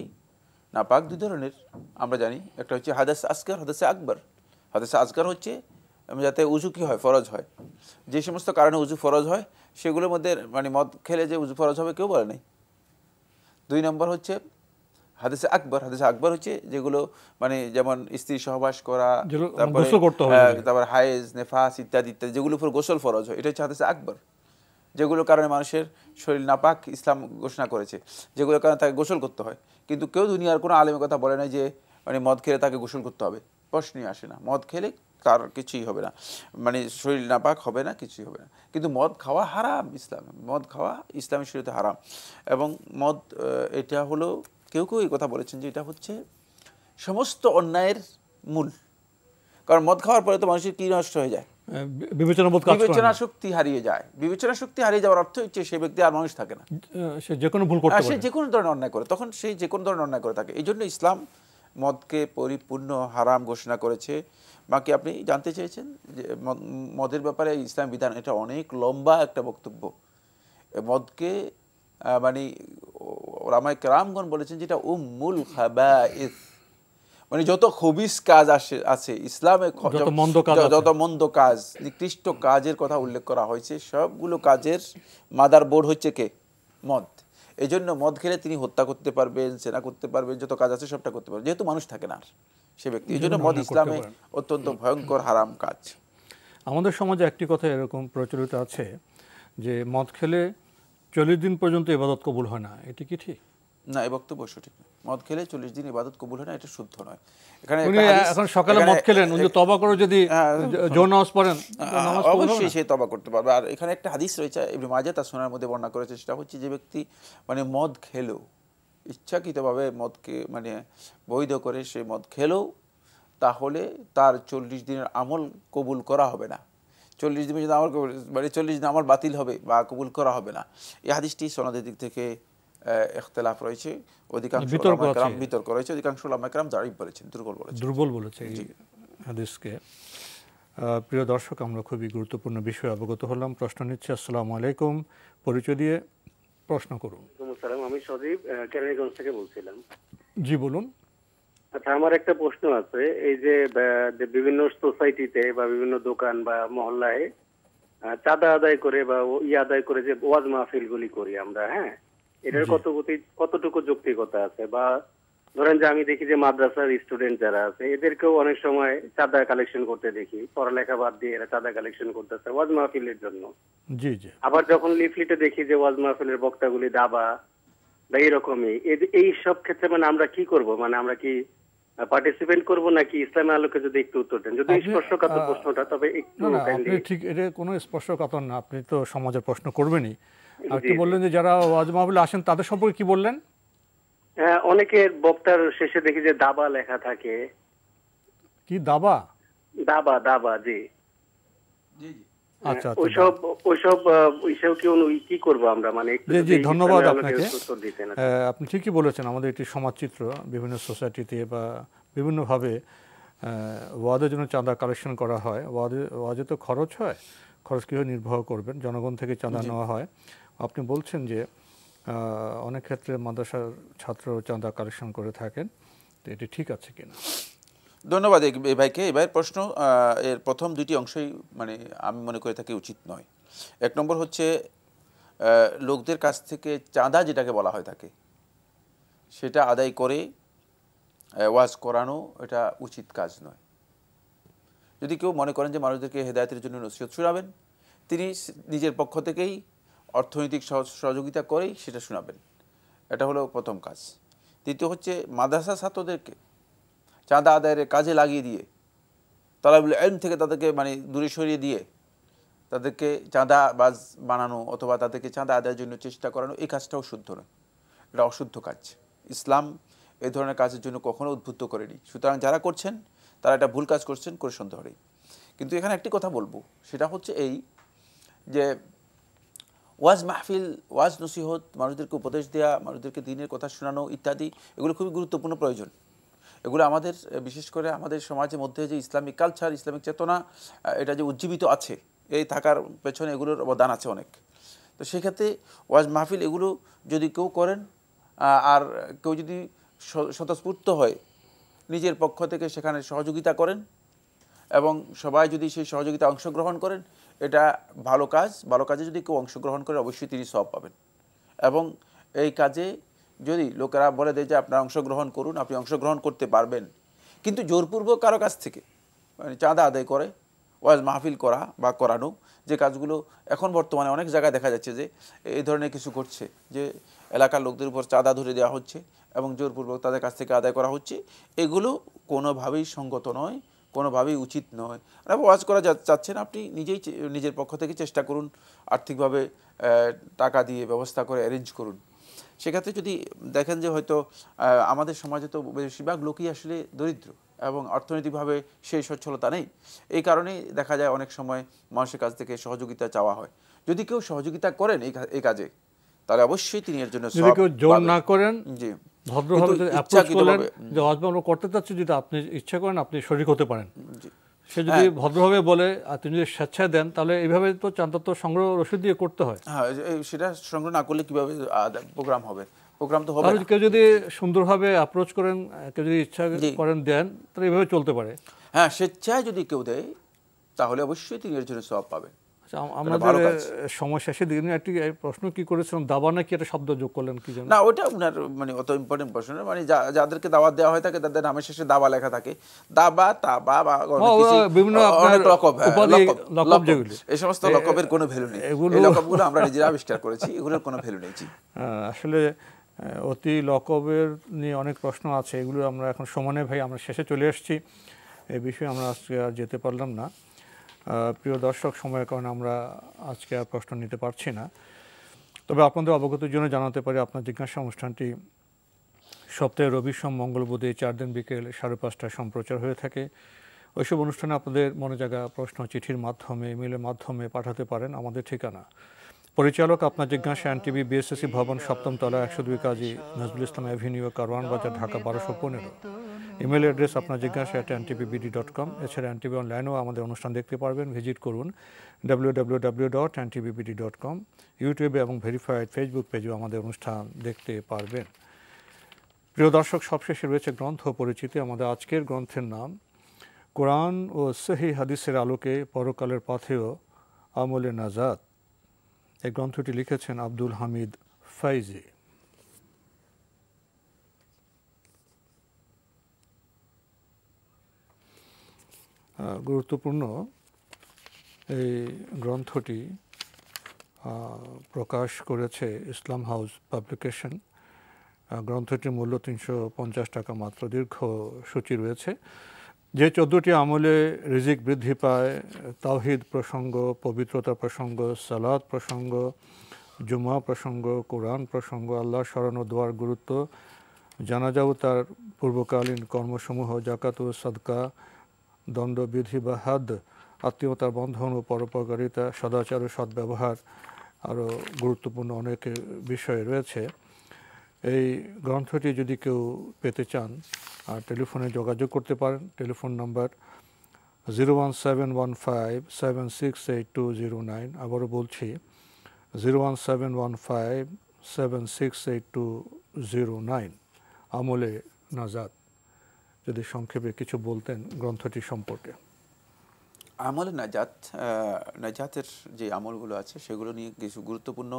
নাপাক দুই ধরনের আমরা জানি, একটা হচ্ছে হাদাস আসগার, হাদাসে আকবর। হাদাসে আসগার হচ্ছে যাতে উজু কি হয়, ফরজ হয়, যে সমস্ত কারণে উজু ফরজ হয় সেগুলোর মধ্যে মানে মদ খেলে যে উজু ফরজ হবে কেউ বলে নাই। 2 নম্বর হচ্ছে হাদিসে আকবর। হাদিসে আকবর হচ্ছে যেগুলো মানে যেমন স্ত্রী সহবাস করা, তারপর হায়েজ, নেফাস ইত্যাদি ইত্যাদি, যেগুলোর উপর গোসল ফরজ হয়, এটা হচ্ছে হাদিসে আকবর। যেগুলোর কারণে মানুষের শরীর নাপাক ইসলাম ঘোষণা করেছে, যেগুলোর কারণে তাকে গোসল করতে হয়। কিন্তু কেউ দুনিয়ার কোনো আলেমের কথা বলে নাই যে মানে মদ খেলে তাকে গোসল করতে হবে, প্রশ্নই আসে না। মদ খেলে তার কিছুই হবে না, মানে শরীর নাপাক হবে না, কিছুই হবে না। কিন্তু মদ খাওয়া হারাম ইসলামে, মদ খাওয়া ইসলামের শরীয়তে হারাম। এবং মদ এটা হলো, কেউ কেউ এই কথা বলেছেন যে এটা হচ্ছে সমস্ত অন্যায়ের মূল। কারণ মদ খাওয়ার পরে তো মানুষের কি নষ্ট হয়ে যায়, বিবেচনা শক্তি হারিয়ে যায়। বিবেচনা শক্তি হারিয়ে যাওয়ার অর্থ হচ্ছে সে ব্যক্তি আর মানুষ থাকে না, সে যে কোনো ভুল করতে পারে, সে যে কোনো ধরনের অন্যায় করে, তখন সেই যে কোনো ধরনের অন্যায় করে থাকে। এই জন্য ইসলাম মদকে পরিপূর্ণ হারাম ঘোষণা করেছে। বাকি আপনি জানতে চেয়েছেন যে মদের ব্যাপারে ইসলাম বিধান, এটা অনেক লম্বা একটা বক্তব্য। মদকে মানে ওলামায়ে কেরামগণ বলেছেন যেটা উম্মুল খাবাইস, মানে যত খবিস কাজ আছে ইসলামে, যত মন্দ কাজ, নিকৃষ্ট কাজের কথা উল্লেখ করা হয়েছে, সবগুলো কাজের মাদার বোর্ড হচ্ছে কে? মদ। এই জন্য মদ খেলে তিনি হত্যা করতে পারবেন, সেনা করতে পারবেন, যত কাজ আছে সবটা করতে পারবেন, যেহেতু মানুষ থাকে না আর সে ব্যক্তি। এই জন্য মদ ইসলামে অত্যন্ত ভয়ঙ্কর হারাম কাজ। আমাদের সমাজে একটি কথা এরকম প্রচলিত আছে যে মদ খেলে 40 দিন পর্যন্ত ইবাদত কবুল হয় না, এটি কি ঠিক? না, এই বক্তব্য সঠিক না। মদ খেলে 40 দিন ইবাদত কবুল হয় না, এটা শুদ্ধ নয়। এখানে এখন সকালে মদ খেলেন, উনি তওবা করে যদি জোহর নামাজ পড়েন অবশ্যই সে তওবা করতে পারবে। আর এখানে একটা হাদিস রয়েছে, ইবনে মাজাহ তার সুনানের মধ্যে বর্ণনা করেছে, সেটা হচ্ছে যে ব্যক্তি মানে মদ খেলো, ইচ্ছাকৃতভাবে মদকে মানে বৈধ করে সে মদ খেলো, তাহলে তার 40 দিনের আমল কবুল করা হবে না। 40 দিনের যদি আমল মানে 40 দিন আমল বাতিল হবে বা কবুল করা হবে না। এই হাদিসটি সনদের দিক থেকে ইখতিলাফ রয়েছে, অধিকাংশ বিতর্ক রয়েছে, অধিকাংশ উলামায়ে কেরাম যায়েফ বলেছেন, দুর্বল বলেছে এই হাদিসকে। প্রিয় দর্শক, আমরা খুবই গুরুত্বপূর্ণ বিষয়ে অবগত হলাম। প্রশ্ন নিচ্ছে। আসসালামু আলাইকুম, পরিচয় দিয়ে প্রশ্ন করুন। আমি সজীব, কেরানীগঞ্জ থেকে বলছিলাম। জি বলুন। আচ্ছা, আমার একটা প্রশ্ন আছে। এই যে বিভিন্ন সোসাইটিতে বা বিভিন্ন দোকান বা মহল্লায় চাঁদা আদায় করে বা আদায় করে যে ওয়াজ মাহফিলগুলি করি আমরা, হ্যাঁ, এটার কতটুকু যৌক্তিকতা আছে? বা ধরেন যে আমি দেখি যে মাদ্রাসার স্টুডেন্ট যারা আছে এদেরকেও অনেক সময় চাঁদা কালেকশন করতে দেখি, পড়ালেখা বাদ দিয়ে এরা চাঁদা কালেকশন করতেছে ওয়াজ মাহফিলের জন্য। জি জি। আবার যখন লিফলেটে দেখি যে ওয়াজ মাহফিলের বক্তাগুলি দাবা বা এইরকমই, এই সব ক্ষেত্রে মানে আমরা কি করব? মানে আমরা কি পার্টিসিপেট করব নাকি? ইসলামের আলোকে যদি একটু উত্তর দেন, যদি স্পর্শকাতর প্রশ্নটা, তবে একটু আপনি ঠিক, এটা কোনো স্পর্শকাতর না, আপনি তো সমাজের প্রশ্ন করবেনই। আপনি বললেন যে যারা ওয়াজ মাহফিলে আসেন তাদের সম্পর্কে কি বললেন? হ্যাঁ, অনেকের বক্তার শেষে দেখি যে দাবা লেখা থাকে। কি দাবা? দাবা, দাবা, জি। আচ্ছা ওইসব কি করব আমরা, মানে জি ধন্যবাদ আপনাকে। আপনি ঠিকই বলেছেন, আমাদের এটি সমাজচিত্র, বিভিন্ন সোসাইটিতে বা বিভিন্নভাবে ওয়াজের জন্য চাঁদা কালেকশন করা হয়। ওয়াজে তো খরচ হয়, খরচ কীভাবে নির্বাহ করবেন, জনগণ থেকে চাঁদা নেওয়া হয়। আপনি বলছেন যে অনেক ক্ষেত্রে মাদ্রাসার ছাত্র চাঁদা কালেকশন করে থাকেন, তো এটি ঠিক আছে কিনা? ধন্যবাদ এই ভাইকে। এবার প্রশ্ন এর প্রথম দুটি অংশই মানে আমি মনে করে থাকি উচিত নয়। এক নম্বর হচ্ছে লোকদের কাছ থেকে চাঁদা যেটাকে বলা হয় থাকে সেটা আদায় করে ওয়াজ করানো এটা উচিত কাজ নয়। যদি কেউ মনে করেন যে মানুষদেরকে হেদায়েতের জন্য নসিহত শোনাবেন, তিনি নিজের পক্ষ থেকেই অর্থনৈতিক সহযোগিতা করেই সেটা শোনাবেন, এটা হলো প্রথম কাজ। দ্বিতীয় হচ্ছে মাদ্রাসা ছাত্রদেরকে চাঁদা আদায়ের কাজে লাগিয়ে দিয়ে, তালাবুল ইলম থেকে তাদেরকে মানে দূরে সরিয়ে দিয়ে তাদেরকে চাঁদাবাজ বানানো অথবা তাদেরকে চাঁদা আদায়ের জন্য চেষ্টা করানো, এই কাজটাও শুদ্ধ নয়, এটা অশুদ্ধ কাজ। ইসলাম এই ধরনের কাজের জন্য কখনো উদ্বুদ্ধ করেনি। সুতরাং যারা করছেন তারা একটা ভুল কাজ করছেন, করে সন্দেহ নেই। কিন্তু এখানে একটি কথা বলবো, সেটা হচ্ছে এই যে ওয়াজ মাহফিল, ওয়াজ নসিহত, মানুষদেরকে উপদেশ দেওয়া, মানুষদেরকে দ্বীনের কথা শোনানো ইত্যাদি, এগুলো খুবই গুরুত্বপূর্ণ প্রয়োজন। এগুলো আমাদের বিশেষ করে আমাদের সমাজের মধ্যে যে ইসলামিক কালচার, ইসলামিক চেতনা এটা যে উজ্জীবিত আছে, এই থাকার পেছনে এগুলোর অবদান আছে অনেক। তো সেক্ষেত্রে ওয়াজ মাহফিল এগুলো যদি কেউ করেন আর কেউ যদি স্বতঃস্ফূর্ত হয় নিজের পক্ষ থেকে সেখানে সহযোগিতা করেন এবং সবাই যদি সেই সহযোগিতা অংশগ্রহণ করেন, এটা ভালো কাজ। ভালো কাজে যদি কেউ অংশগ্রহণ করে অবশ্যই তিনি সওয়াব পাবেন। এবং এই কাজে যদি লোকেরা বলে দেয় যে আপনারা অংশগ্রহণ করুন, আপনি অংশগ্রহণ করতে পারবেন, কিন্তু জোরপূর্বক কারো কাছ থেকে মানে চাঁদা আদায় করে ওয়াজ মাহফিল করা বা করানো, যে কাজগুলো এখন বর্তমানে অনেক জায়গায় দেখা যাচ্ছে যে এই ধরনের কিছু ঘটছে, যে এলাকার লোকদের উপর চাঁদা ধরে দেওয়া হচ্ছে এবং জোরপূর্বক তাদের কাছ থেকে আদায় করা হচ্ছে, এগুলো কোনোভাবেই সঙ্গত নয়, কোনোভাবেই উচিত নয়। ওয়াজ করা চাচ্ছেন, আপনি নিজেই নিজের পক্ষ থেকে চেষ্টা করুন, আর্থিকভাবে টাকা দিয়ে ব্যবস্থা করে অ্যারেঞ্জ করুন। সেক্ষেত্রে যদি দেখেন যে হয়তো আমাদের সমাজে তো বেশিরভাগ লোকই আসলে দরিদ্র এবং অর্থনৈতিকভাবে সেই সচ্ছলতা নেই, এই কারণেই দেখা যায় অনেক সময় মানুষের কাছ থেকে সহযোগিতা চাওয়া হয়। যদি কেউ সহযোগিতা করেন এই কাজে, তাহলে অবশ্যই তিনি এর জন্য যদি কেউ জোর না করেন, জি ভদ্রভাবে অ্যাপ্রোচ করলেন যে ওয়াজ আমরা করতে চাচ্ছি, যদি আপনি ইচ্ছা করেন আপনি শরীক হতে পারেন, সে যদি ভদ্রভাবে বলে আর তিনি যদি স্বেচ্ছায় দেন, তাহলে এইভাবে তো চাঁদা তো সংগ্রহ রসিদ দিয়ে করতে হয়। হ্যাঁ, সেটা সংগ্রহ না করলে কিভাবে প্রোগ্রাম হবে? প্রোগ্রাম তো হবে না। কেউ যদি সুন্দরভাবে অ্যাপ্রোচ করেন, কেউ যদি ইচ্ছা করেন দেন, তাহলে এইভাবে চলতে পারে। হ্যাঁ, স্বেচ্ছায় যদি কেউ দেয় তাহলে অবশ্যই তিনি এর জন্য সওয়াব পাবেন। আমাদের সময় শেষে দিন একটি প্রশ্ন কি করেছিলাম, দাবা নাকি একটা শব্দ যোগ করলেন কি জানেন? না, ওটা আপনার মানে অত ইম্পর্টেন্ট প্রশ্ন না। মানে যাদেরকে দাওয়াত দেওয়া হয় থাকে তাদের নামের শেষে দাবা লেখা থাকে, দাবা তাবা বা বিভিন্ন লকব, যেগুলো এই সমস্ত লকবের কোনো ভ্যালু নেই। এই লকবগুলো আমরা নিজেরা আবিষ্কার করেছি, এগুলোর কোনো ভ্যালু নেই। আসলে অতি লকবের নিয়ে অনেক প্রশ্ন আছে, এগুলো আমরা এখন সমানে ভাই আমরা শেষে চলে এসেছি, এই বিষয়ে আমরা আজকে আর যেতে পারলাম না। প্রিয় দর্শক, সময়ের কারণে আমরা আজকে আর প্রশ্ন নিতে পারছি না, তবে আপনাদের অবগতির জন্য জানাতে পারি আপনার জিজ্ঞাসা অনুষ্ঠানটি সপ্তাহে রবি সোম মঙ্গল বুধে 4 দিন বিকেল 5:30টায় সম্প্রচার হয়ে থাকে। ওইসব অনুষ্ঠানে আপনাদের মনে জাগা প্রশ্ন চিঠির মাধ্যমে, ইমেলের মাধ্যমে পাঠাতে পারেন। আমাদের ঠিকানা পরিচালক আপনার জিজ্ঞাসা, এনটিভি বিএসএসসি ভবন, 7ম তলা, 102 কাজী নজরুল ইসলাম অ্যাভিনিউ, কারওয়ান বাজার, ঢাকা 1215। ইমেল অ্যাড্রেস আপনার জিজ্ঞাসা @ntvbd.com। এছাড়া এনটিভি অনলাইনেও আমাদের অনুষ্ঠান দেখতে পারবেন, ভিজিট করুন www.ntvbd.com। ইউটিউবে এবং ভেরিফাইড ফেসবুক পেজেও আমাদের অনুষ্ঠান দেখতে পারবেন। প্রিয় দর্শক, সবশেষে রয়েছে গ্রন্থ পরিচিতি। আমাদের আজকের গ্রন্থের নাম কোরআন ও সহিহ হাদিসের আলোকে পরকালের পথেও আমলে নাজাত। এই গ্রন্থটি লিখেছেন আব্দুল হামিদ ফাইজি। গুরুত্বপূর্ণ এই গ্রন্থটি প্রকাশ করেছে ইসলাম হাউস পাবলিকেশন। গ্রন্থটির মূল্য 350 টাকা মাত্র। দীর্ঘ সূচি রয়েছে। যে 14টি আমলে রিজিক বৃদ্ধি পায়, তাওহীদ প্রসঙ্গ, পবিত্রতা প্রসঙ্গ, সালাত প্রসঙ্গ, জুমা প্রসঙ্গ, কোরআন প্রসঙ্গ, আল্লাহ স্মরণ ও দোয়ার গুরুত্ব, জানাজা ও তার পূর্বকালীন কর্মসমূহ, জাকাত ও সাদকা, দণ্ডবিধি বা হাদ, আত্মীয়তার বন্ধন ও পরোপকারিতা, সদাচার ও সদ্ব্যবহার, আরও গুরুত্বপূর্ণ অনেক বিষয় রয়েছে। এই গ্রন্থটি যদি কেউ পেতে চান আর টেলিফোনে যোগাযোগ করতে পারেন। Telephone number 01715768209। আবারও বলছি 01715768209। আমলে নাজাত, যদি সংক্ষেপে কিছু বলতেন গ্রন্থটি সম্পর্কে। আমলে নাজাতের যে আমলগুলো আছে সেগুলো নিয়ে কিছু গুরুত্বপূর্ণ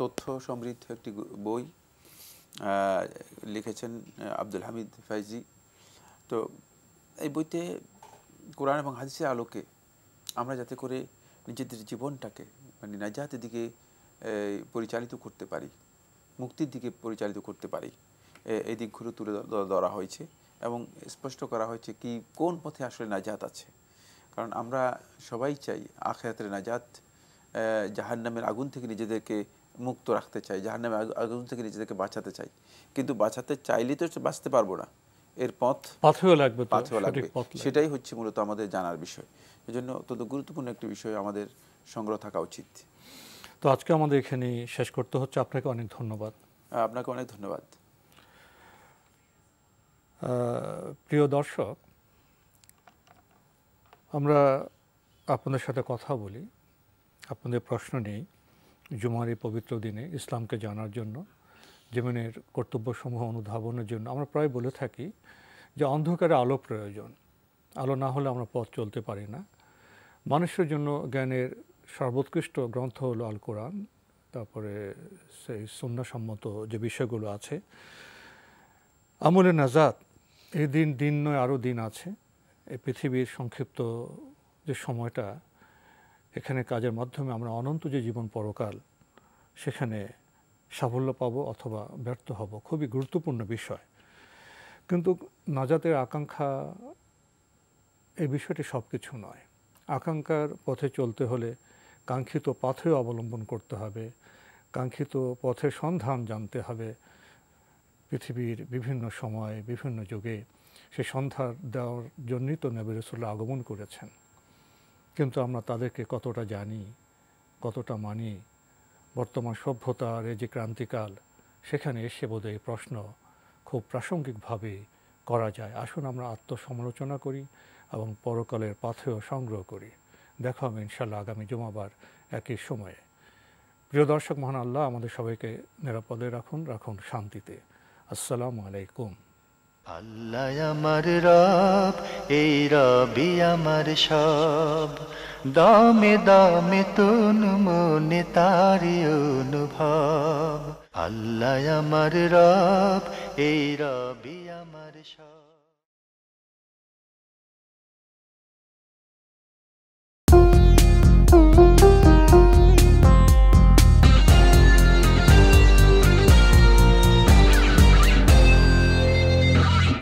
তথ্য সমৃদ্ধ একটি বই লিখেছেন আব্দুল হামিদ ফাইজি। তো এই বইতে কোরআন এবং হাদিসের আলোকে আমরা যাতে করে নিজেদের জীবনটাকে মানে নাজাতের দিকে পরিচালিত করতে পারি, মুক্তির দিকে পরিচালিত করতে পারি, এই দিকগুলো তুলে ধরা হয়েছে এবং স্পষ্ট করা হয়েছে কি কোন পথে আসলে নাজাত আছে। কারণ আমরা সবাই চাই আখিরাতের নাজাত, জাহান্নামের আগুন থেকে নিজেদেরকে মুক্ত রাখতে চাই, জাহান্নামের আগুন থেকে নিজেদেরকে বাঁচাতে চাই। কিন্তু বাঁচাতে চাইলে তো বাঁচতে পারবো না, এর পাথেও লাগবে। সেটাই হচ্ছে মূলত আমাদের জানার বিষয়। এজন্য অত্যন্ত গুরুত্বপূর্ণ একটি বিষয় আমাদের সংগ্রহ থাকা উচিত। তো আজকে আমাদের এখানে শেষ করতে হচ্ছে। আপনাকে অনেক ধন্যবাদ। আপনাকে অনেক ধন্যবাদ। প্রিয় দর্শক, আমরা আপনাদের সাথে কথা বলি, আপনাদের প্রশ্ন নেই জুমার এই পবিত্র দিনে ইসলামকে জানার জন্য, জীবনের কর্তব্যসমূহ অনুধাবনের জন্য। আমরা প্রায় বলে থাকি যে অন্ধকারে আলো প্রয়োজন, আলো না হলে আমরা পথ চলতে পারি না। মানুষের জন্য জ্ঞানের সর্বোৎকৃষ্ট গ্রন্থ হলো আল কোরআন, তারপরে সেই সুন্নাহসম্মত যে বিষয়গুলো আছে। আমলে নাজাত, এই দিন নয় আরও দিন আছে। এই পৃথিবীর সংক্ষিপ্ত যে সময়টা, এখানে কাজের মাধ্যমে আমরা অনন্ত যে জীবন পরকাল, সেখানে সাফল্য পাবো অথবা ব্যর্থ হব, খুবই গুরুত্বপূর্ণ বিষয়। কিন্তু নাজাতের আকাঙ্ক্ষা এই বিষয়টি সব কিছু নয়। আকাঙ্ক্ষার পথে চলতে হলে কাঙ্ক্ষিত পথেও অবলম্বন করতে হবে, কাঙ্ক্ষিত পথের সন্ধান জানতে হবে। পৃথিবীর বিভিন্ন সময় বিভিন্ন যুগে সে সন্ধান দেওয়ার জন্যই তো নবী রাসূলুল্লাহ আগমন করেছেন। কিন্তু আমরা তাদেরকে কতটা জানি, কতটা মানি? বর্তমান সভ্যতার এই যে ক্রান্তিকাল, সেখানে এসে বোধহয় এই প্রশ্ন খুব প্রাসঙ্গিকভাবে করা যায়। আসুন আমরা আত্মসমালোচনা করি এবং পরকালের পাথেয় সংগ্রহ করি। দেখা হবে ইনশাআল্লাহ আগামী জুমাবার একই সময়ে। প্রিয় দর্শক, মহান আল্লাহ আমাদের সবাইকে নিরাপদে রাখুন শান্তিতে। আসসালামু আলাইকুম। আল্লাহ আমার রব, এই রবি আমার সব, দামে দামে তুন মনে তারি অনুভব। আল্লাহ আমার রব, এই রবি